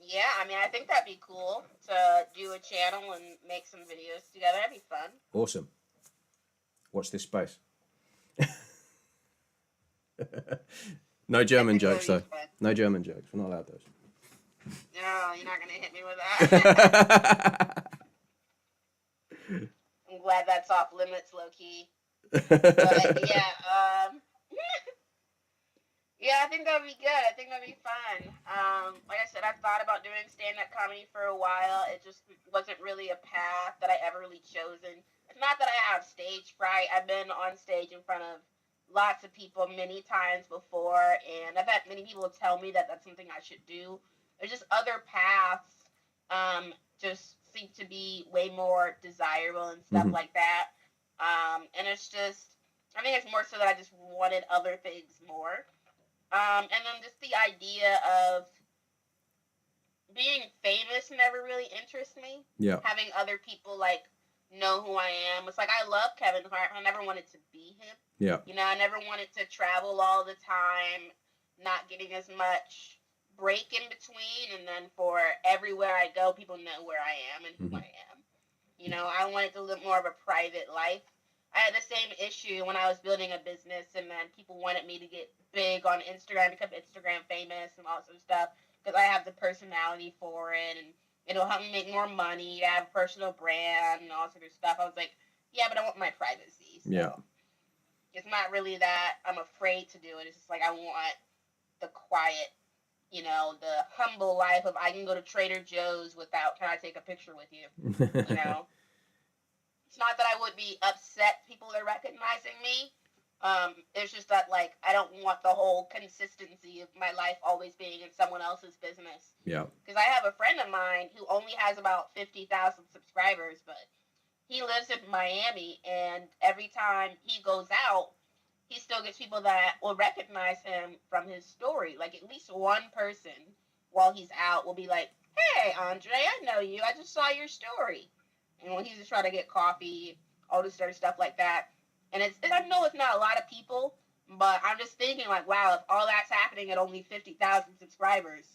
Yeah, I mean, I think that'd be cool to do a channel and make some videos together. That'd be fun. Awesome. Watch this space. No German jokes, though. No German jokes. We're not allowed those. No, you're not going to hit me with that. I'm glad that's off limits, low-key. But, yeah, yeah, I think that would be good. I think that would be fun. Like I said, I've thought about doing stand-up comedy for a while. It just wasn't really a path that I ever really chosen. It's not that I have stage fright. I've been on stage in front of lots of people many times before, and I've had many people tell me that that's something I should do. There's just other paths just seem to be way more desirable and stuff like that. And it's just, I think it's more so that I just wanted other things more. And then just the idea of being famous never really interests me. Yeah. Having other people like know who I am. It's like I love Kevin Hart. I never wanted to be him. Yeah. You know, I never wanted to travel all the time, not getting as much break in between, and then for everywhere I go, people know where I am and who I am. You know, I wanted to live more of a private life. I had the same issue when I was building a business, and then people wanted me to get big on Instagram, become Instagram famous and all that sort of stuff, because I have the personality for it, and it'll help me make more money, have a personal brand, and all sort of stuff. I was like, yeah, but I want my privacy. So yeah. It's not really that I'm afraid to do it. It's just like I want the quiet, you know, the humble life of I can go to Trader Joe's without, can I take a picture with you? You know? It's not that I would be upset people are recognizing me. It's just that, like, I don't want the whole consistency of my life always being in someone else's business. Yeah. Because I have a friend of mine who only has about 50,000 subscribers, but he lives in Miami, and every time he goes out, he still gets people that will recognize him from his story. Like, at least one person while he's out will be like, hey, Andre, I know you. I just saw your story. And when he's just trying to get coffee, all this sort of stuff like that. And I know it's not a lot of people, but I'm just thinking, like, wow, if all that's happening at only 50,000 subscribers,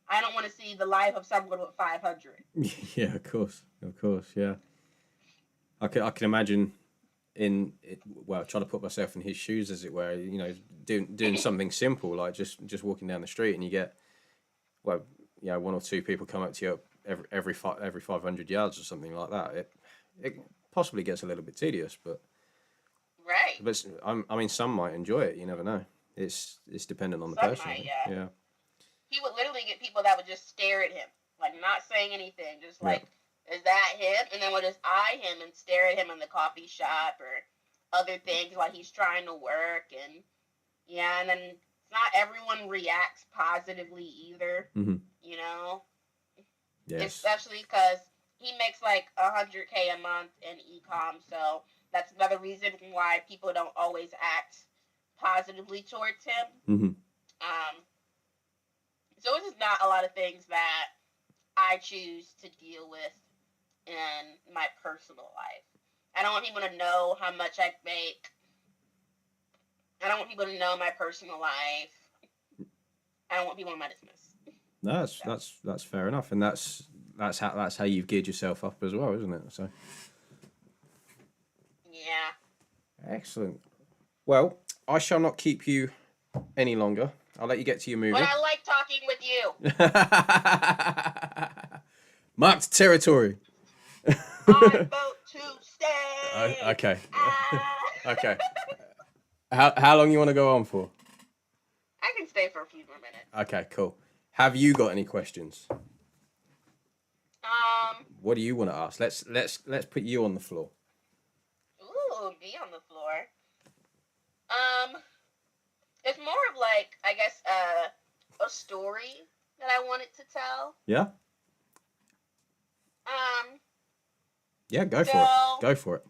I don't want to see the life of someone with 500. Yeah, of course, yeah. I can imagine trying to put myself in his shoes, as it were. You know, doing something simple like just walking down the street, and you get, well, you know, one or two people come up to you every 500 yards or something like that. It possibly gets a little bit tedious, but right. But I mean, some might enjoy it. You never know. It's dependent on the person. Might, yeah. He would literally get people that would just stare at him, like not saying anything, just like, is that him? And then would just eye him and stare at him in the coffee shop or other things while he's trying to work. And yeah, and then it's not everyone reacts positively either. You know. Yes. Especially because he makes like $100K a month in e-com, so that's another reason why people don't always act positively towards him. So it's just not a lot of things that I choose to deal with in my personal life. I don't want people to know how much I make. I don't want people to know my personal life. I don't want people in my business. No, So, that's fair enough, and that's how you've geared yourself up as well, isn't it? So yeah. excellent. Well, I shall not keep you any longer. I'll let you get to your But movie. I like talking with you. Marked territory. I vote to stay. Okay. Ah. Okay. How long you want to go on for? I can stay for a few more minutes. Okay, cool. Have you got any questions? What do you want to ask? Let's put you on the floor. Ooh, me on the floor. It's more of like, I guess, a story that I wanted to tell. Yeah? Um, Yeah, go for it. so, Go for it.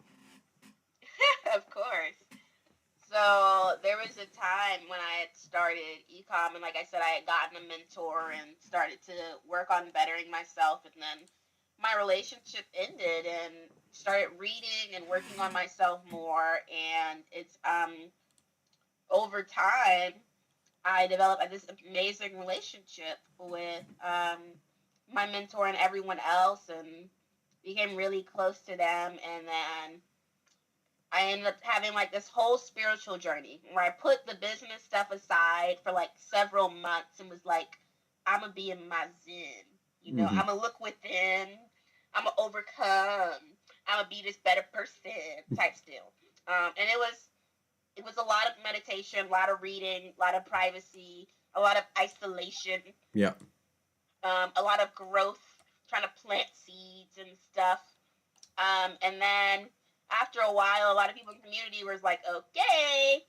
of course. So there was a time when I had started ecom, and like I said, I had gotten a mentor and started to work on bettering myself, and then my relationship ended, and started reading and working on myself more, and it's over time I developed this amazing relationship with my mentor and everyone else, and became really close to them, and then I ended up having like this whole spiritual journey where I put the business stuff aside for like several months and was like, I'm gonna be in my zen. You know, I'm gonna look within. I'm gonna overcome. I'm gonna be this better person type still. And it was a lot of meditation, a lot of reading, a lot of privacy, a lot of isolation, Yeah. a lot of growth, trying to plant seeds and stuff. And then after a while, a lot of people in the community was like, okay,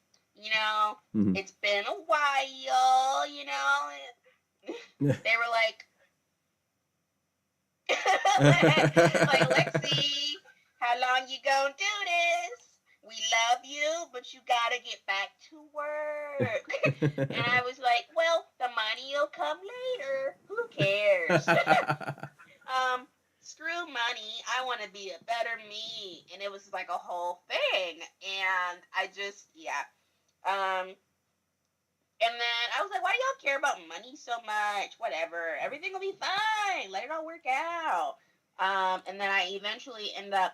it's been a while, they were like, like, Lexi, how long you gonna do this? We love you, but you gotta get back to work. And I was like, well, the money will come later. Who cares? Screw money. I want to be a better me. And it was like a whole thing. And I just, yeah. And then I was like, why do y'all care about money so much? Whatever. Everything will be fine. Let it all work out. And then I eventually end up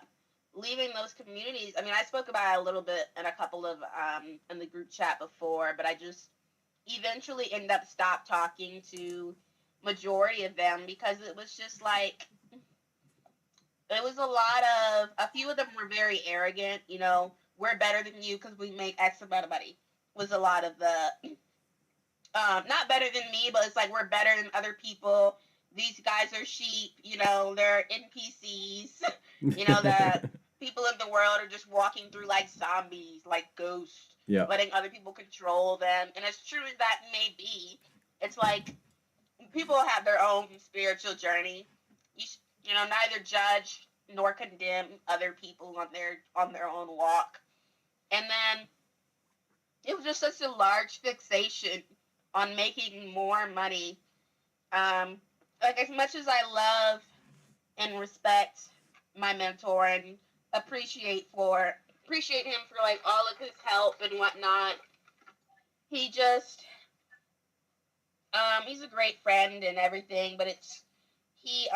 leaving those communities. I mean, I spoke about it a little bit in a couple of in the group chat before, but I just eventually end up stop talking to majority of them because it was just like it was a few of them were very arrogant, we're better than you because we make X amount of money was a lot of the not better than me, but it's like we're better than other people. These guys are sheep, they're NPCs, the people in the world are just walking through like zombies, like ghosts, Yeah. letting other people control them. And as true as that may be, it's like people have their own spiritual journey. Neither judge nor condemn other people on their own walk. And then it was just such a large fixation on making more money. Like as much as I love and respect my mentor and appreciate him for like all of his help and whatnot, he just he's a great friend and everything, but he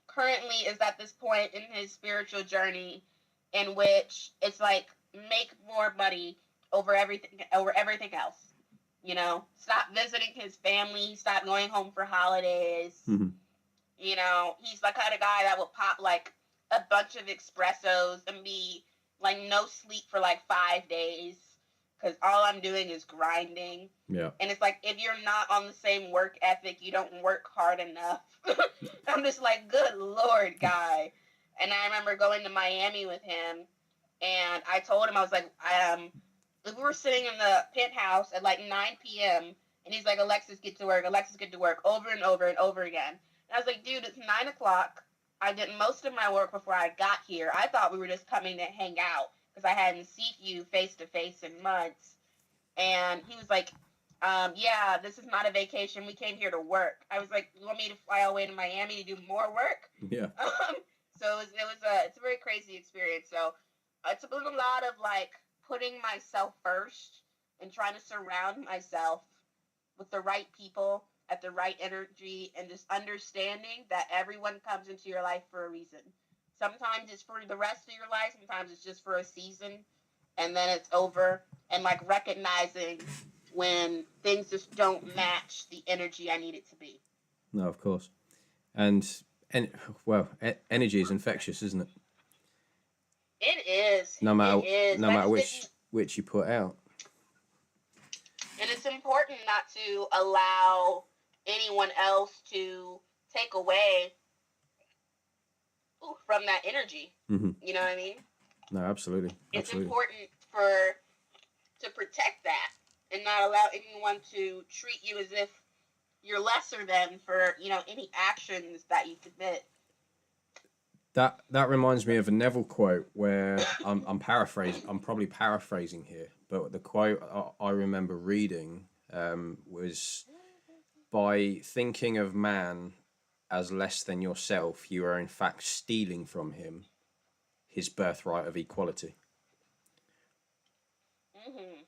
currently is at this point in his spiritual journey in which it's like make more money over everything else. Stop visiting his family, stop going home for holidays. He's the kind of guy that will pop like a bunch of espressos and be like no sleep for like 5 days because all I'm doing is grinding. Yeah. And it's like if you're not on the same work ethic, you don't work hard enough. I'm just like, good Lord, guy. And I remember going to Miami with him, and I told him I was like, we were sitting in the penthouse at like 9 p.m. and he's like, Alexus, get to work. Alexus, get to work, over and over and over again. And I was like, dude, it's 9 o'clock. I did most of my work before I got here. I thought we were just coming to hang out because I hadn't seen you face to face in months. And he was like, yeah, this is not a vacation. We came here to work. I was like, you want me to fly all the way to Miami to do more work? Yeah. So it's a very crazy experience. So it's been a lot of like putting myself first and trying to surround myself with the right people at the right energy and just understanding that everyone comes into your life for a reason. Sometimes it's for the rest of your life, sometimes it's just for a season and then it's over. And like recognizing when things just don't match the energy I need it to be. No, of course. And and well, energy is infectious, isn't it? It is. No It matter is. no And I matter just didn't. which you put out. And it's important not to allow anyone else to take away from that energy. Hmm. You know what I mean? No, absolutely, It's absolutely. important for to protect that and not allow anyone to treat you as if you're lesser than for any actions that you commit. That reminds me of a Neville quote where I'm paraphrasing. I'm probably paraphrasing here, but the quote I remember reading was, "By thinking of man as less than yourself, you are in fact stealing from him his birthright of equality." Hmm.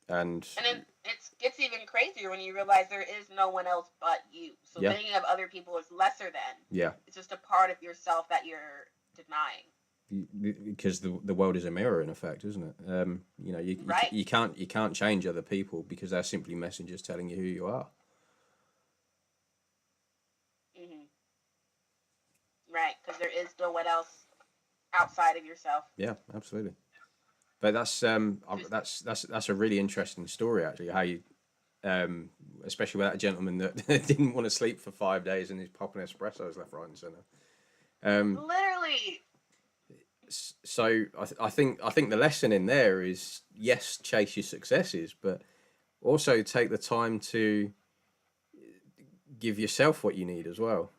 And And then it gets even crazier when you realize there is no one else but you. So yeah, thinking of other people as lesser than, yeah, it's just a part of yourself that you're denying. because the world is a mirror in effect, isn't it? Right. You can't change other people because they're simply messengers telling you who you are. Hmm. Right. Because there is no one else outside of yourself. Yeah, absolutely. But Just, that's a really interesting story actually. How you um, especially with that gentleman that didn't want to sleep for 5 days and he's popping espressos left, right, and centre. Um, literally. so I think the lesson in there is yes, chase your successes, but also take the time to give yourself what you need as well.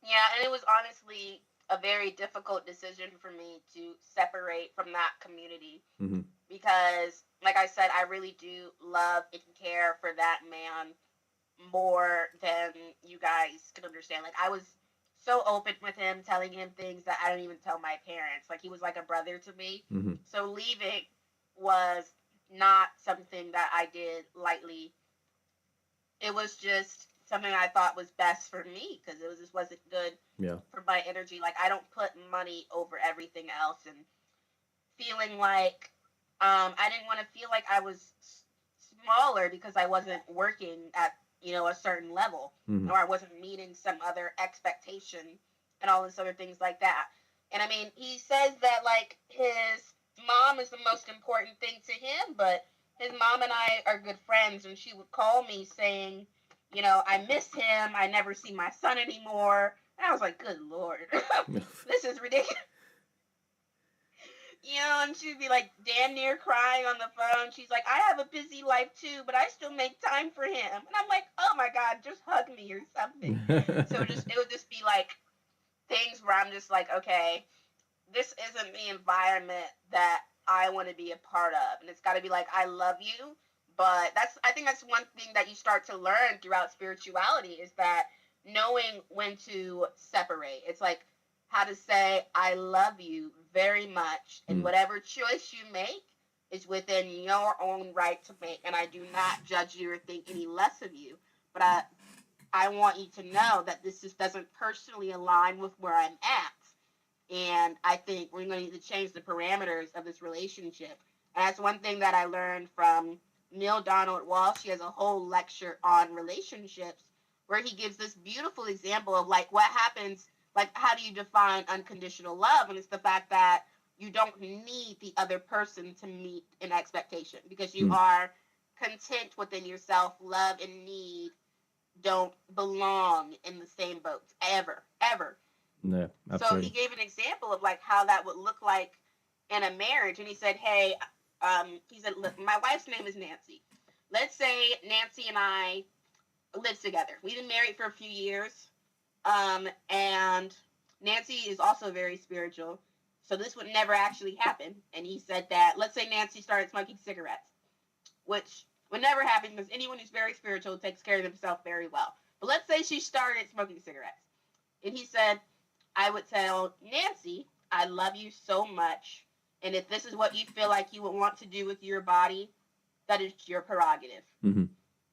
Yeah, and it was honestly a very difficult decision for me to separate from that community Hmm. because, like I said, I really do love and care for that man more than you guys can understand. Like, I was so open with him, telling him things that I don't even tell my parents. Like, he was like a brother to me. Hmm. So, leaving was not something that I did lightly. It was just something I thought was best for me because it was just wasn't good Yeah. for my energy. Like I don't put money over everything else, and feeling like I didn't want to feel like I was smaller because I wasn't working at a certain level Hmm. or I wasn't meeting some other expectation and all this other things like that. And I mean, he says that like his mom is the most important thing to him, but his mom and I are good friends, and she would call me saying, I miss him. I never see my son anymore. And I was like, good lord, this is ridiculous. And she'd be like damn near crying on the phone. She's like, I have a busy life too, but I still make time for him. And I'm like, oh my God, just hug me or something. So it would just be like things where I'm just like, okay, this isn't the environment that I want to be a part of. And it's got to be like, I love you. But I think that's one thing that you start to learn throughout spirituality is that knowing when to separate. It's like how to say, I love you very much. And Mm. whatever choice you make is within your own right to make. And I do not judge you or think any less of you. But I want you to know that this just doesn't personally align with where I'm at. And I think we're going to need to change the parameters of this relationship. And that's one thing that I learned from Neil Donald Walsh. He has a whole lecture on relationships where he gives this beautiful example of like what happens, like how do you define unconditional love? And it's the fact that you don't need the other person to meet an expectation because you Mm. are content within yourself. Love and need don't belong in the same boat ever, ever. Yeah, So he absolutely. gave an example of like how that would look like in a marriage, and he said, "Hey, he said, look, my wife's name is Nancy. Let's say Nancy and I live together. We've been married for a few years, and Nancy is also very spiritual, so this would never actually happen." And he said that let's say Nancy started smoking cigarettes, which would never happen because anyone who's very spiritual takes care of themselves very well. But let's say she started smoking cigarettes. And he said, I would tell Nancy, I love you so much. And if this is what you feel like you would want to do with your body, that is your prerogative. Mm-hmm.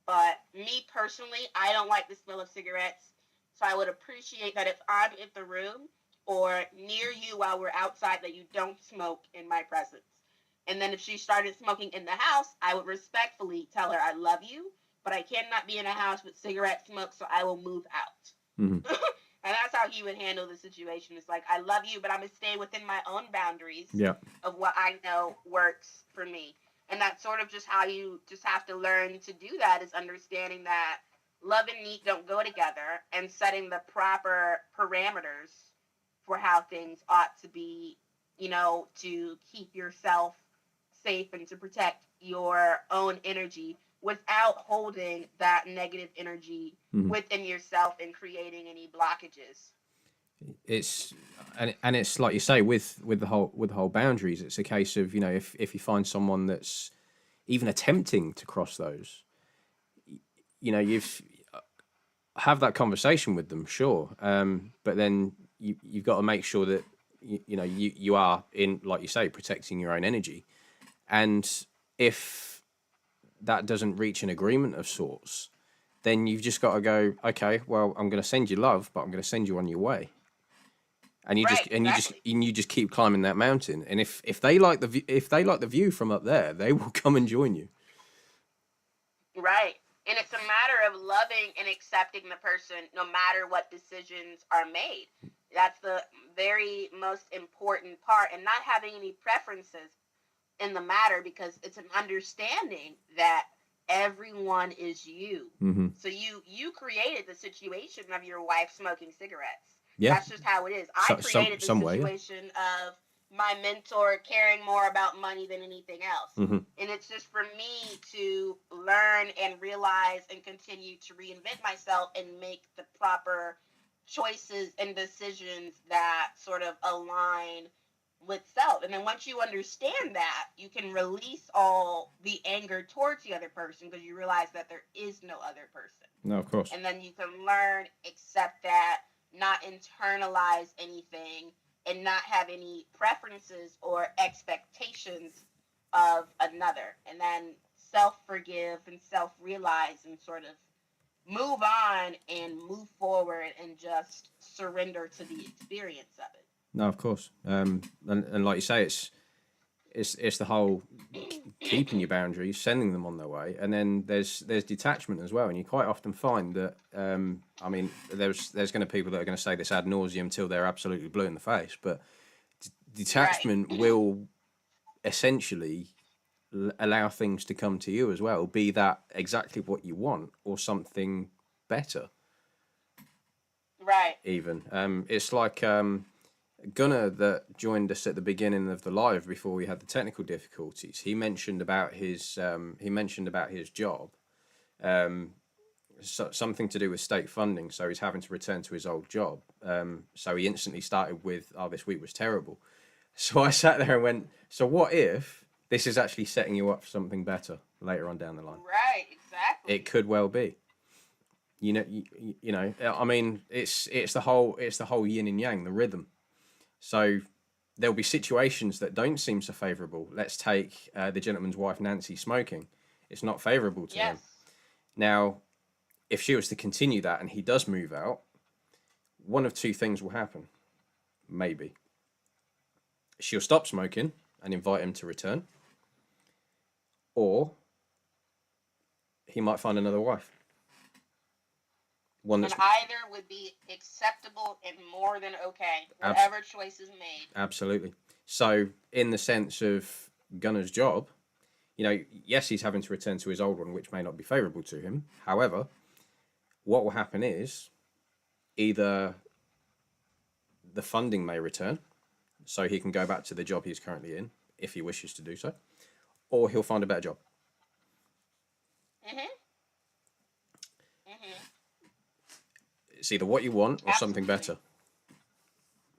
But me personally, I don't like the smell of cigarettes. So I would appreciate that if I'm in the room or near you while we're outside, that you don't smoke in my presence. And then if she started smoking in the house, I would respectfully tell her, I love you, but I cannot be in a house with cigarette smoke, so I will move out. Mm-hmm. And that's how he would handle the situation. It's like, I love you, but I'm going to stay within my own boundaries Yeah. of what I know works for me. And that's sort of just how you just have to learn to do that, is understanding that love and need don't go together, and setting the proper parameters for how things ought to be, to keep yourself safe and to protect your own energy without holding that negative energy Mm-hmm. within yourself and creating any blockages. It's and it's like you say with the whole boundaries. It's a case of, if you find someone that's even attempting to cross those, you've have that conversation with them, sure, but then you've got to make sure that you are, in, like you say, protecting your own energy. And if that doesn't reach an agreement of sorts, then you've just got to go, okay, well, I'm going to send you love, but I'm going to send you on your way. And Right, exactly. you just keep climbing that mountain. And if they like the view from up there, they will come and join you. Right. And it's a matter of loving and accepting the person no matter what decisions are made. That's the very most important part, and not having any preferences in the matter, because it's an understanding that everyone is you. Mm-hmm. So you created the situation of your wife smoking cigarettes. Yeah, That's just how it is. I created the some way. Yeah. situation of my mentor caring more about money than anything else. Mm-hmm. And it's just for me to learn and realize and continue to reinvent myself and make the proper choices and decisions that sort of align with self. And then once you understand that, you can release all the anger towards the other person, because you realize that there is no other person. No, of course. And then you can learn, accept that, not internalize anything, and not have any preferences or expectations of another. And then self forgive and self realize and sort of move on and move forward and just surrender to the experience of it. No, of course. And like you say, it's the whole keeping your boundaries, sending them on their way, and then there's detachment as well. And you quite often find that, I mean, there's going to be people that are going to say this ad nauseum till they're absolutely blue in the face, but detachment Right. will essentially allow things to come to you as well, be that exactly what you want or something better. Right. Even it's like Gunnar that joined us at the beginning of the live before we had the technical difficulties. He mentioned about his job, something to do with state funding. So he's having to return to his old job. So he instantly started with, "Oh, this week was terrible." So I sat there and went, "So what if this is actually setting you up for something better later on down the line?" Right. Exactly. It could well be. I mean, it's the whole yin and yang, the rhythm. So there'll be situations that don't seem so favourable. Let's take the gentleman's wife, Nancy, smoking. It's not favourable to him. Yes. Now, if she was to continue that and he does move out, one of two things will happen. Maybe she'll stop smoking and invite him to return, or he might find another wife. One And that's either would be acceptable and more than okay, whatever choice is made. absolutely. So, in the sense of Gunnar's job, yes, he's having to return to his old one, which may not be favourable to him. However, what will happen is either the funding may return, so he can go back to the job he's currently in, if he wishes to do so, or he'll find a better job. Mhm. Mhm. It's either what you want or something Absolutely.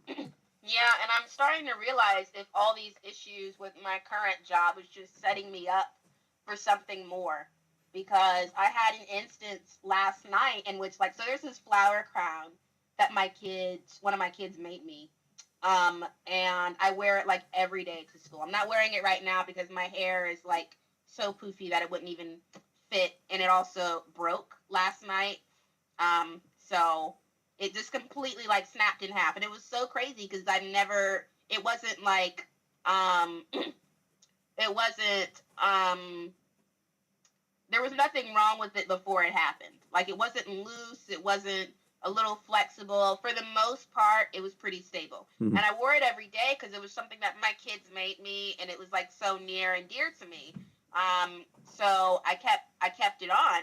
better. Yeah, and I'm starting to realize if all these issues with my current job is just setting me up for something more. Because I had an instance last night in which, like, so there's this flower crown that one of my kids made me. And I wear it like every day to school. I'm not wearing it right now because my hair is like so poofy that it wouldn't even fit, and it also broke last night. So it just completely like snapped in half, and it was so crazy because it wasn't like, it wasn't, there was nothing wrong with it before it happened. Like, it wasn't loose, it wasn't a little flexible. For the most part, it was pretty stable. Mhm. And I wore it every day because it was something that my kids made me, and it was like so near and dear to me. So I kept it on,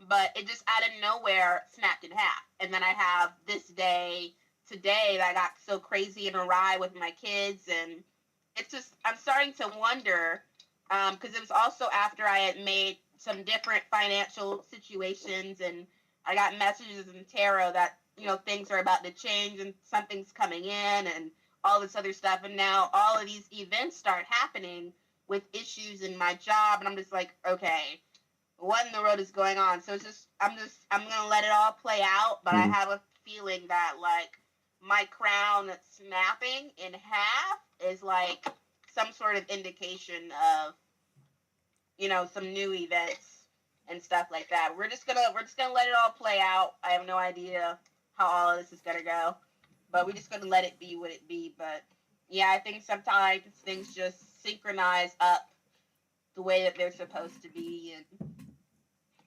but it just out of nowhere snapped in half. And then I have this day today that I got so crazy and awry with my kids, and it's just, I'm starting to wonder, because it was also after I had made some different financial situations, and I got messages in tarot that, things are about to change and something's coming in and all this other stuff. And now all of these events start happening with issues in my job. And I'm just like, okay, what in the world is going on? So I'm going to let it all play out. But I have a feeling that, like, my crown snapping in half is like some sort of indication of, some new events and stuff like that. We're just gonna let it all play out. I have no idea how all of this is gonna go, but we're just gonna let it be what it be. But yeah, I think sometimes things just synchronize up the way that they're supposed to be, and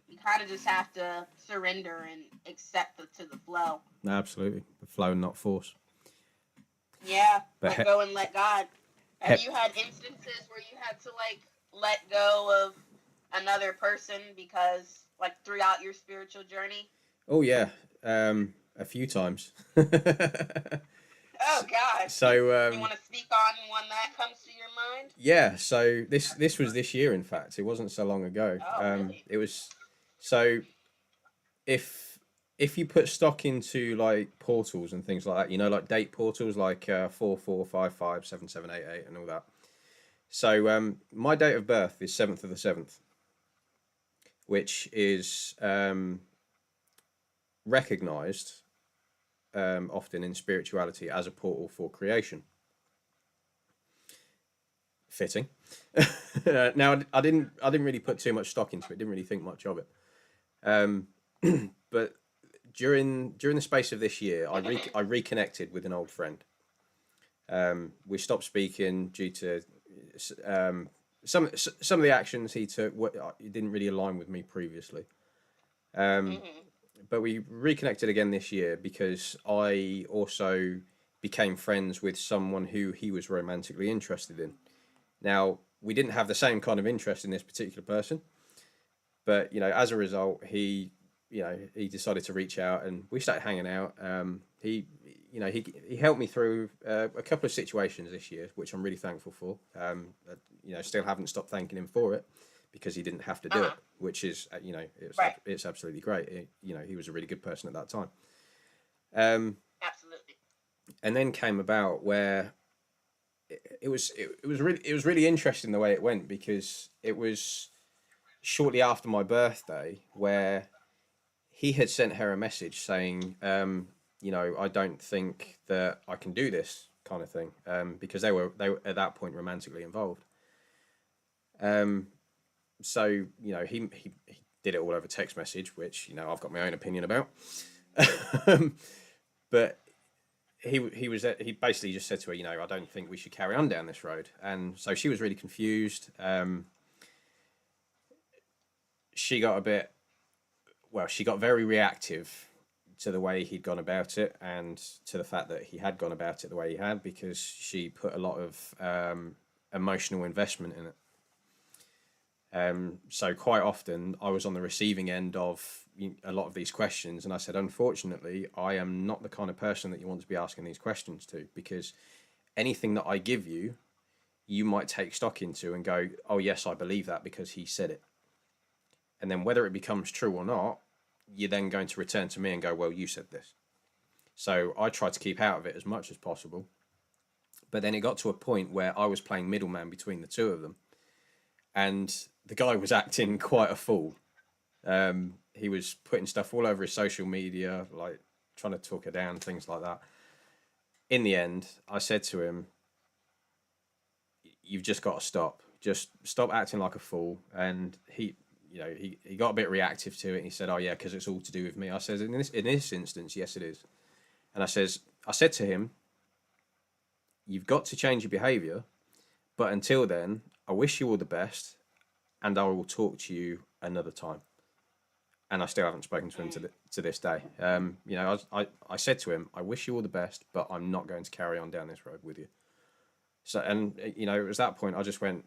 you kind of just have to surrender and accept to the flow. Absolutely, the flow, not force. Yeah, But let go and let God. Have you had instances where you had to like let go of another person because, like, throughout your spiritual journey? oh yeah, a few times. Oh God. So You want to speak on one that comes to your mind? yeah, so this was this year. In fact, it wasn't so long ago. Oh, really? It was so if you put stock into like portals and things like that, like date portals like 4455 7788 and all that. So my date of birth is 7th of the 7th, which is recognized often in spirituality as a portal for creation. Fitting. Now I didn't really put too much stock into it. Didn't really think much of it. Um, but during the space of this year, I reconnected with an old friend. We stopped speaking due to some of the actions he took. It didn't really align with me previously. Mm-hmm. But we reconnected again this year because I also became friends with someone who he was romantically interested in. Now, we didn't have the same kind of interest in this particular person, but as a result, he decided to reach out and we started hanging out. He helped me through a couple of situations this year, which I'm really thankful for. Still haven't stopped thanking him for it because he didn't have to do it, Uh-huh. which is Right. it's absolutely great. He was a really good person at that time. Um, Absolutely. and then came about where it was really interesting the way it went because it was shortly after my birthday where he had sent her a message saying, I don't think that I can do this kind of thing, because they were at that point romantically involved. Um, so he did it all over text message, which I've got my own opinion about. But he basically just said to her, I don't think we should carry on down this road, and so she was really confused. She got a bit she got very reactive to the way he'd gone about it and to the fact that he had gone about it the way he had because she put a lot of emotional investment in it. So quite often I was on the receiving end of a lot of these questions, and I said, unfortunately, I am not the kind of person that you want to be asking these questions to, because anything that I give you, you might take stock into and go, oh yes, I believe that because he said it. And then whether it becomes true or not, you're then going to return to me and go, well, you said this. So I tried to keep out of it as much as possible. But then it got to a point where I was playing middleman between the two of them. And the guy was acting quite a fool. He was putting stuff all over his social media, like trying to talk her down, things like that. In the end, I said to him, "You've just got to stop. Just stop acting like a fool." And he got a bit reactive to it. And he said, "Oh yeah, because it's all to do with me." I said, "In this instance, yes, it is." And I said to him, "You've got to change your behaviour, but until then, I wish you all the best, and I will talk to you another time." And I still haven't spoken to him to this day. I said to him, "I wish you all the best, but I'm not going to carry on down this road with you." So, and it was that point I just went,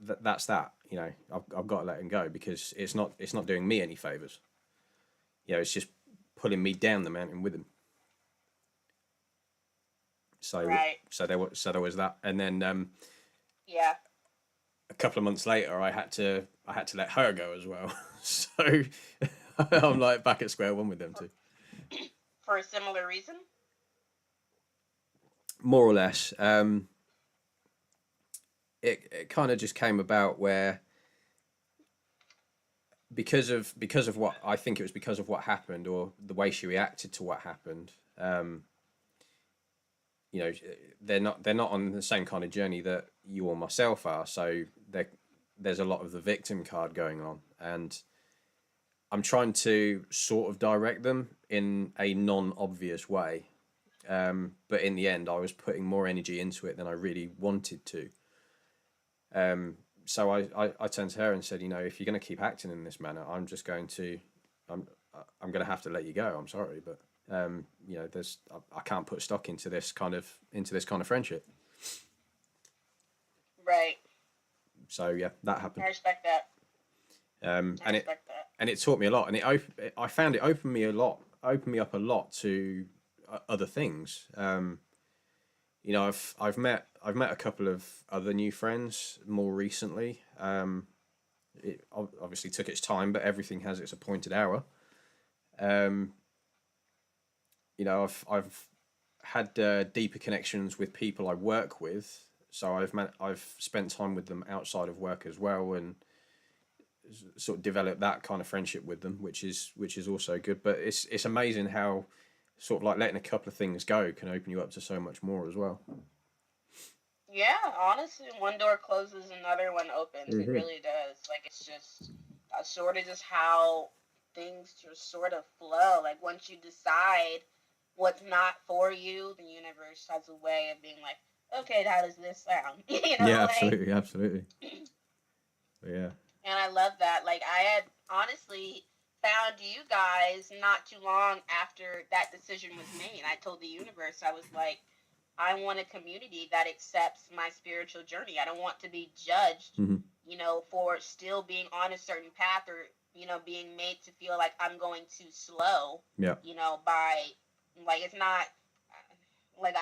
"That's that." I've got to let him go, because it's not doing me any favors. It's just pulling me down the mountain with him. So, Right. so there was that, and then Yeah. a couple of months later, I had to let her go as well. So I'm like back at square one with them too. For a similar reason? More or less. It kind of just came about where, because of what I think it was, because of what happened, or the way she reacted to what happened. They're not on the same kind of journey that you or myself are. So there's a lot of the victim card going on, and I'm trying to sort of direct them in a non-obvious way. But in the end, I was putting more energy into it than I really wanted to. So I turned to her and said, if you're going to keep acting in this manner, I'm going to have to let you go. I'm sorry, but I can't put stock into this kind of friendship. Right. So yeah, that happened. I respect that. And it taught me a lot, and I found it opened me up a lot to other things. I've met a couple of other new friends more recently. It obviously took its time, but everything has its appointed hour. I've had deeper connections with people I work with, so I've spent time with them outside of work as well, and sort of developed that kind of friendship with them, which is also good. But it's amazing how sort of like letting a couple of things go can open you up to so much more as well. Yeah, honestly, one door closes, another one opens. It Mm-hmm. really does. Like, it's just sort of just how things just sort of flow. Like, once you decide what's not for you, the universe has a way of being like, okay, how does this sound? Yeah, Like, absolutely. Yeah. and I love that. Like, I had honestly found you guys not too long after that decision was made. I told the universe, I was like, I want a community that accepts my spiritual journey. I don't want to be judged, Mm-hmm. for still being on a certain path, or, being made to feel like I'm going too slow, Yeah. by, like, it's not, like,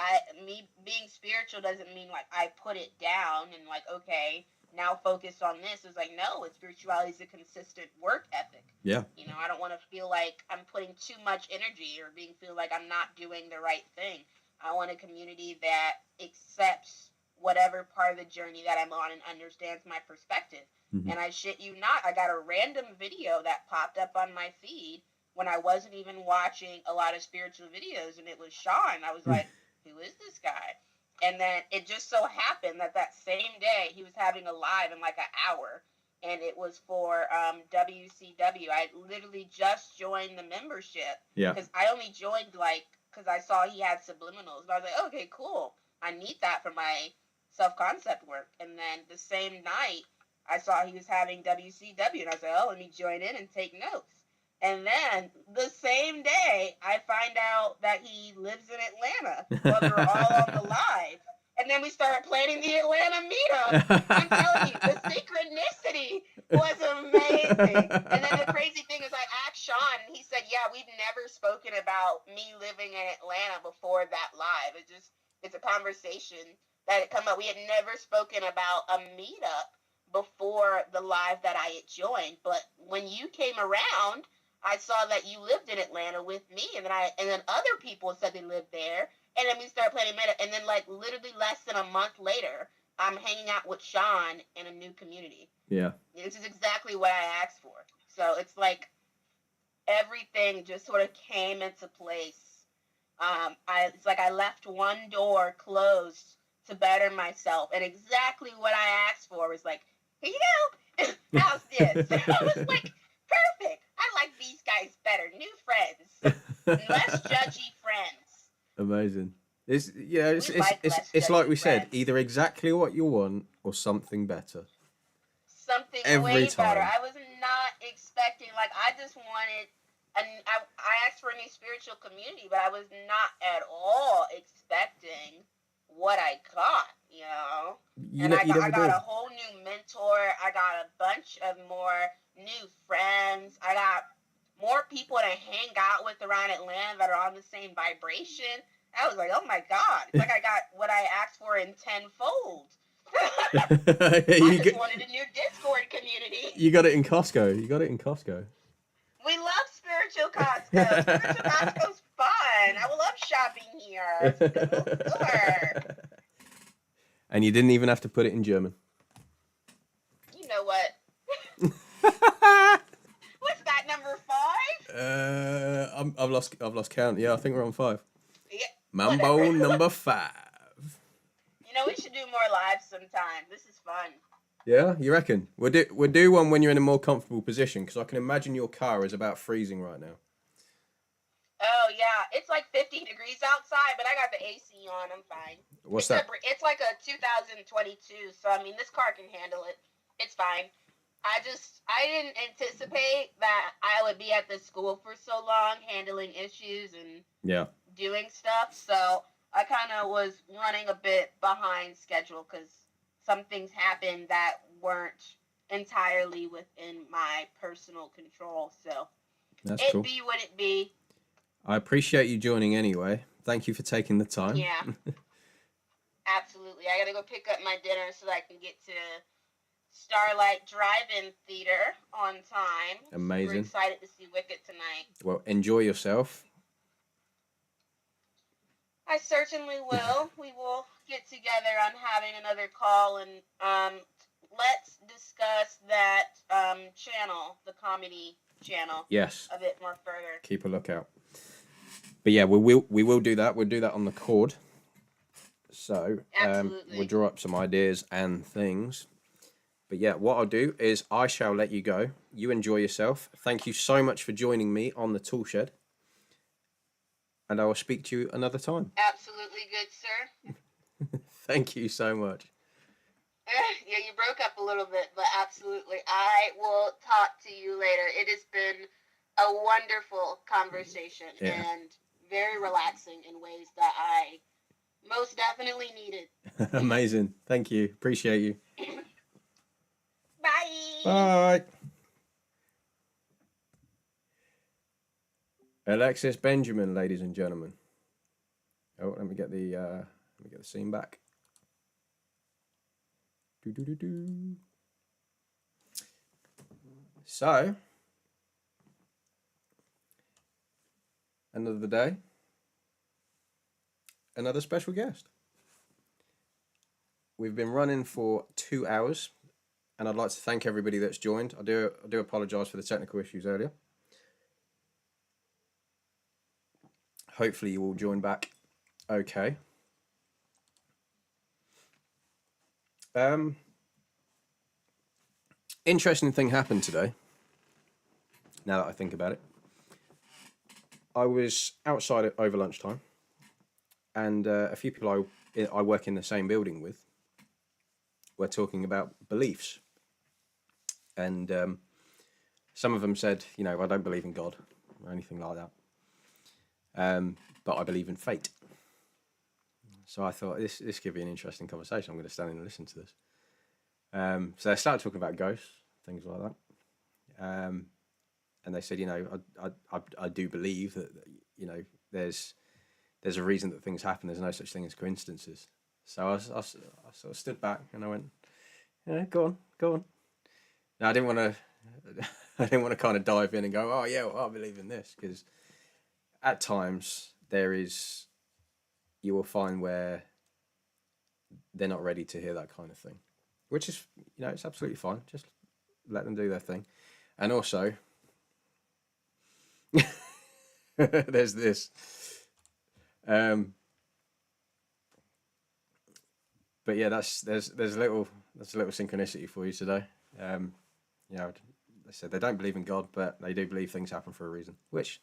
me being spiritual doesn't mean like I put it down and like, okay, now focus on this. It's like, no, spirituality is a consistent work ethic. Yeah. I don't want to feel like I'm putting too much energy or feel like I'm not doing the right thing. I want a community that accepts whatever part of the journey that I'm on and understands my perspective. Mm-hmm. And I shit you not, I got a random video that popped up on my feed when I wasn't even watching a lot of spiritual videos, and it was Sean. I was like, who is this guy? And then it just so happened that same day he was having a live in like an hour, and it was for WCW. I literally just joined the membership. Yeah. Because I only joined because I saw he had subliminals. And I was like, okay, cool. I need that for my self-concept work. And then the same night, I saw he was having WCW, and I was like, oh, let me join in and take notes. And then the same day, I find out that he lives in Atlanta while we were all on the live. And then we started planning the Atlanta meetup. I'm telling you, the synchronicity was amazing. And then the crazy thing is, I asked Sean, and he said, yeah, we've never spoken about me living in Atlanta before that live. It's a conversation that had come up. We had never spoken about a meetup before the live that I had joined. But when you came around, I saw that you lived in Atlanta with me, and then other people said they lived there, and then we started planning meetup, and then like literally less than a month later, I'm hanging out with Sean in a new community. Yeah. This is exactly what I asked for. So it's like everything just sort of came into place It's like I left one door closed to better myself, and exactly what I asked for was like, here you go, how's this? I was like, perfect. I like these guys better. New friends, less judgy friends. Amazing. It's yeah, We like less it's like judgy we said, friends. either exactly what you want or something better. Something Every way better. time. I was not expecting, like, I just wanted, and I asked for a new spiritual community, but I was not at all expecting what I got, you know? And You I never got do. a whole new mentor. I got a bunch of more new friends. I got more people to hang out with around Atlanta that are on the same vibration. I was like, oh my God. It's like I got what I asked for in tenfold. I you just get wanted a new Discord community. you got it in Costco. You got it in Costco. We love Spiritual Costco. Spiritual Costco's fun. I love shopping here. It's a good little store. And you didn't even have to put it in German. You know what? What's that, number 5? I've lost count. Yeah, I think we're on 5. Yeah, Mambo whatever. number 5. You know, we should do more lives sometime. This is fun. Yeah, you reckon? We'll do one when you're in a more comfortable position, because I can imagine your car is about freezing right now. Oh yeah, it's like 50 degrees outside, but I got the AC on. I'm fine. What's that? It's like a 2022, so I mean this car can handle it. It's fine. I didn't anticipate that I would be at the school for so long handling issues and Yeah. doing stuff. So I kind of was running a bit behind schedule because some things happened that weren't entirely within my personal control. So That's it cool. be what it be. I appreciate you joining anyway. Thank you for taking the time. Yeah, absolutely. I gotta go pick up my dinner so that I can get to Starlight Drive-In Theater on time. Amazing. Super excited to see Wicked tonight. Well, enjoy yourself. I certainly will. We will get together on having another call and let's discuss that channel, the comedy channel, Yes. a bit more further. Keep a lookout. But yeah, we will do that. We'll do that on the cord. So we'll draw up some ideas and things. But yeah, what I'll do is I shall let you go. You enjoy yourself. Thank you so much for joining me on the Toolshed. And I will speak to you another time. Absolutely good, sir. Thank you so much. Yeah, you broke up a little bit, but absolutely. I will talk to you later. It has been a wonderful conversation and very relaxing in ways that I most definitely needed. Amazing. Thank you. Appreciate you. Bye. Bye. Alexus Benjamin, ladies and gentlemen. Oh, let me get the scene back. So, another day, another special guest. We've been running for 2 hours, and I'd like to thank everybody that's joined. I do apologise for the technical issues earlier. Hopefully you all join back okay. Interesting thing happened today, now that I think about it. I was outside over lunchtime, and a few people I work in the same building with were talking about beliefs. And some of them said, you know, I don't believe in God or anything like that. But I believe in fate. So I thought this could be an interesting conversation. I'm going to stand in and listen to this. So they started talking about ghosts, things like that. And they said, you know, I do believe that, you know, there's a reason that things happen. There's no such thing as coincidences. So I sort of stood back and I went, yeah, go on. Now I didn't want to kind of dive in and go, oh yeah, well, I believe in this, because at times you will find where they're not ready to hear that kind of thing, which is, you know, it's absolutely fine. Just let them do their thing. And also, there's this. But yeah, there's a little synchronicity for you today. You know, they said they don't believe in God, but they do believe things happen for a reason, which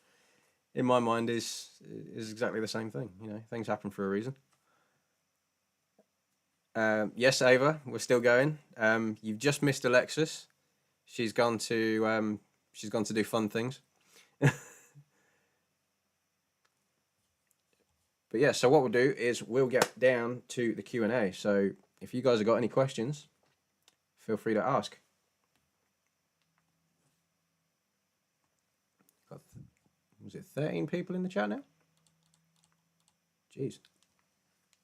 in my mind is exactly the same thing. You know, things happen for a reason. Yes, Ava, we're still going. You've just missed Alexus. She's gone to do fun things. But yeah, so what we'll do is we'll get down to the Q&A. So if you guys have got any questions, feel free to ask. Was it 13 people in the chat now? Jeez.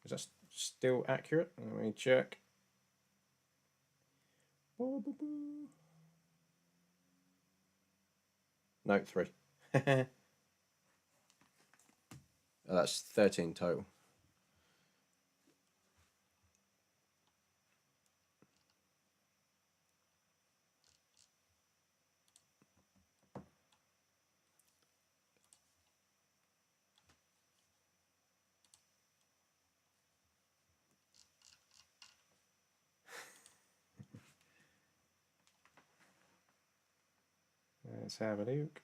Is that still accurate? Let me check. No, 3. Oh, that's 13 total. Let's have a look.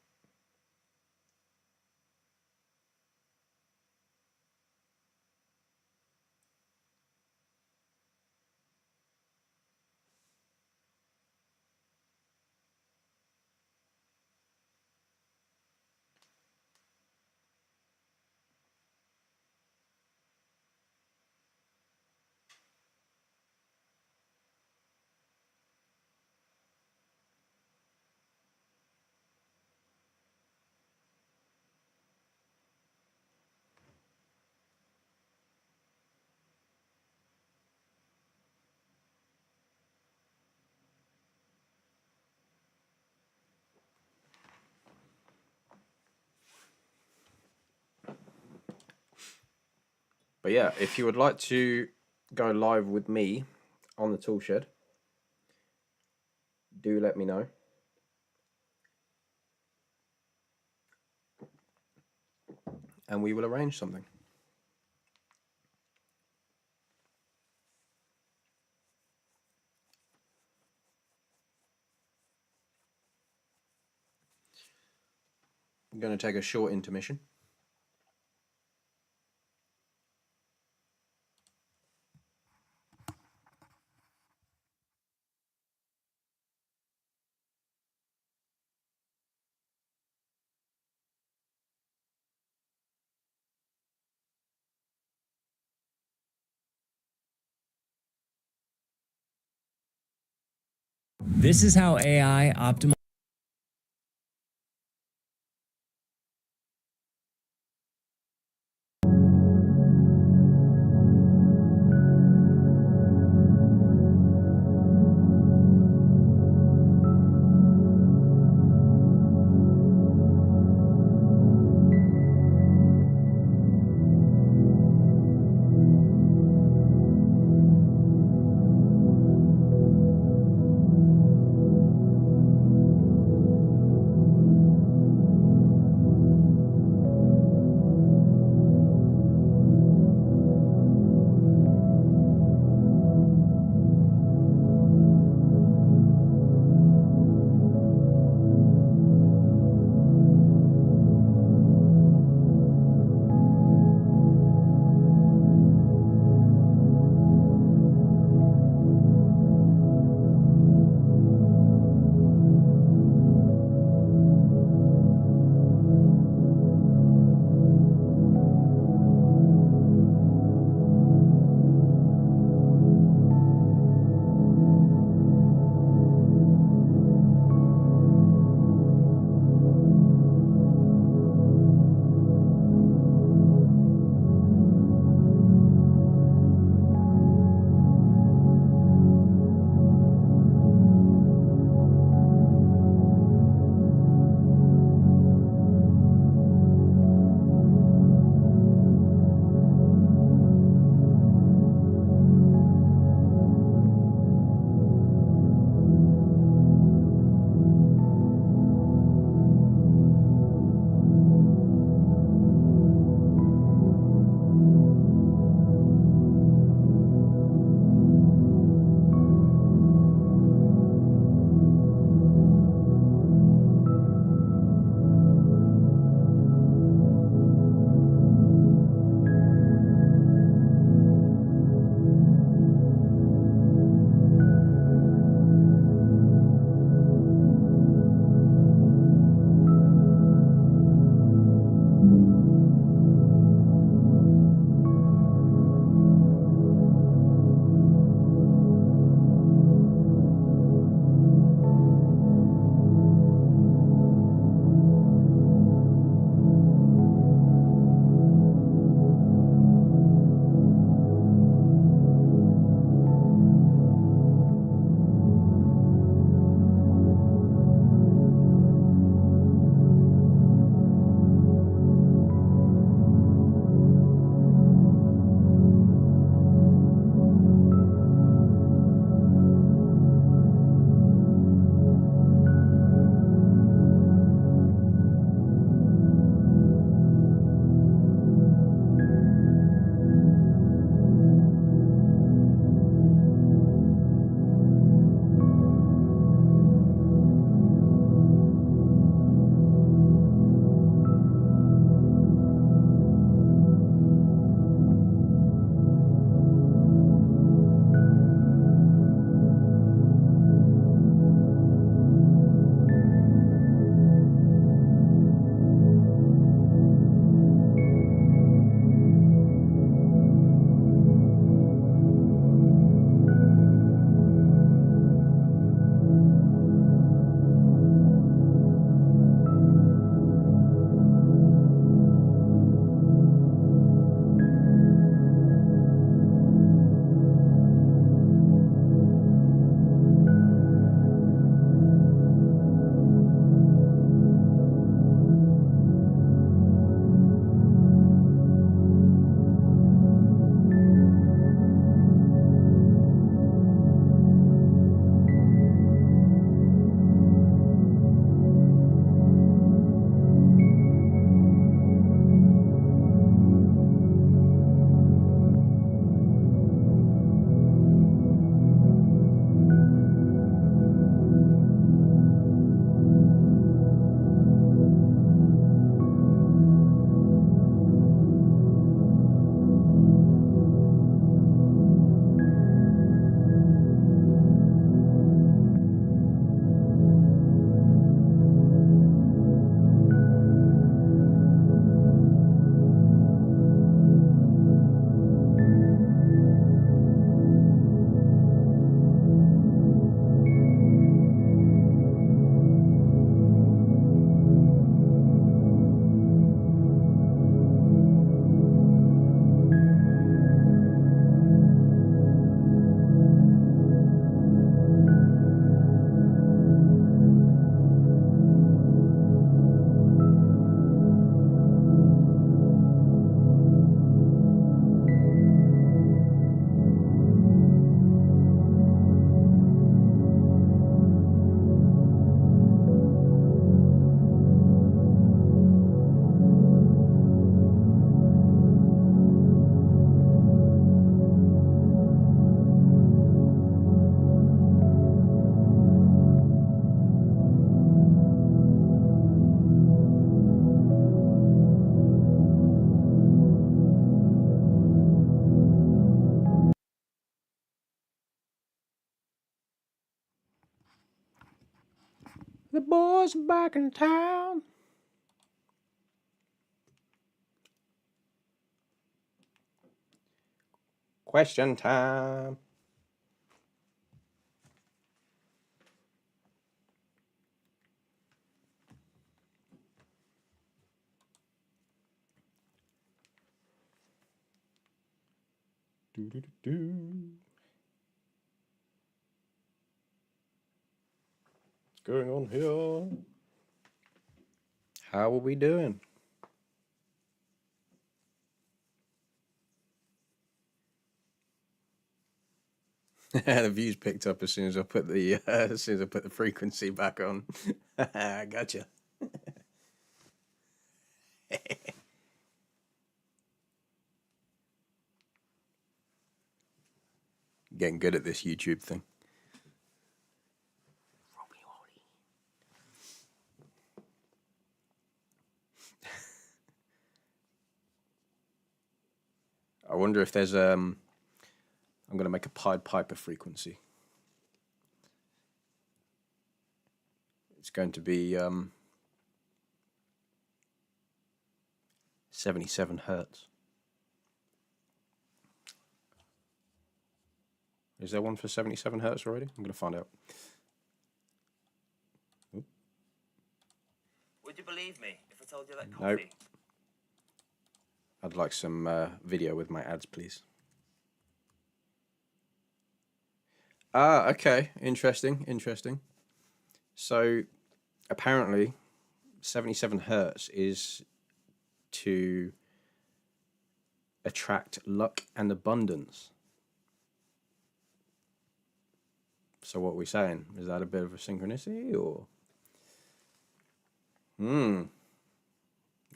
But yeah, if you would like to go live with me on the Toolshed, do let me know. And we will arrange something. I'm going to take a short intermission. This is how AI optimizes. The boys are back in town. Question time. Do, do, do, do. What's going on here? How are we doing? The views picked up as soon as I put the frequency back on. Gotcha. Getting good at this YouTube thing. I wonder if there's I'm going to make a Pied Piper frequency. It's going to be 77 hertz. Is there one for 77 hertz already? I'm going to find out. Oop. Would you believe me if I told you that Nope. coffee? I'd like some video with my ads, please. Ah, okay. Interesting. So, apparently, 77 hertz is to attract luck and abundance. So what are we saying? Is that a bit of a synchronicity, or?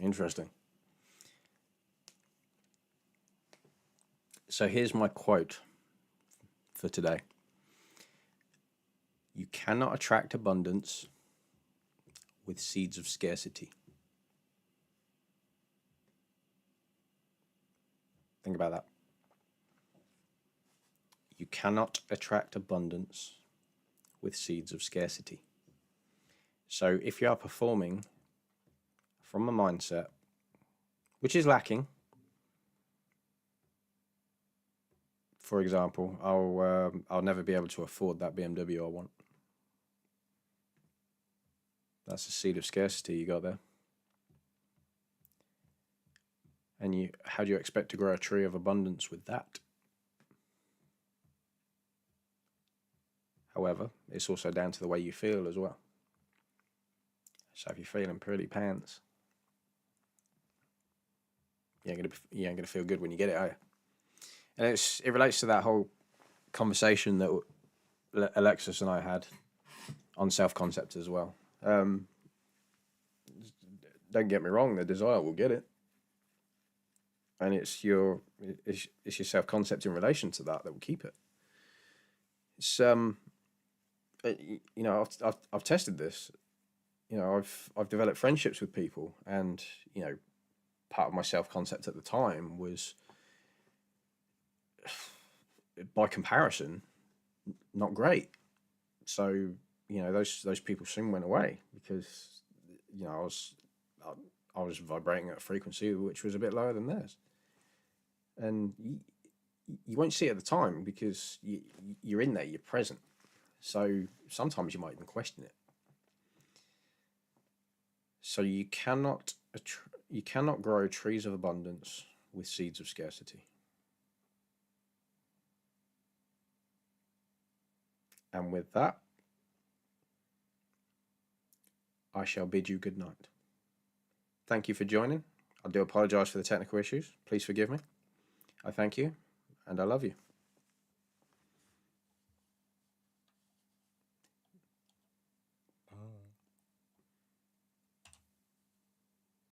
Interesting. So here's my quote for today. You cannot attract abundance with seeds of scarcity. Think about that. You cannot attract abundance with seeds of scarcity. So if you are performing from a mindset which is lacking, for example, I'll never be able to afford that BMW I want. That's a seed of scarcity you got there. And how do you expect to grow a tree of abundance with that? However, it's also down to the way you feel as well. So if you're feeling pretty pants, you ain't gonna feel good when you get it, are you? And it relates to that whole conversation that Alexus and I had on self-concept as well. Don't get me wrong, the desire will get it, and it's your self-concept in relation to that will keep it. It's I've tested this. I've developed friendships with people, and part of my self-concept at the time was, by comparison, not great. So those people soon went away because I was vibrating at a frequency which was a bit lower than theirs, and you won't see it at the time because you're in there, you're present. So sometimes you might even question it. So you cannot grow trees of abundance with seeds of scarcity. And with that, I shall bid you good night. Thank you for joining. I do apologise for the technical issues. Please forgive me. I thank you, and I love you.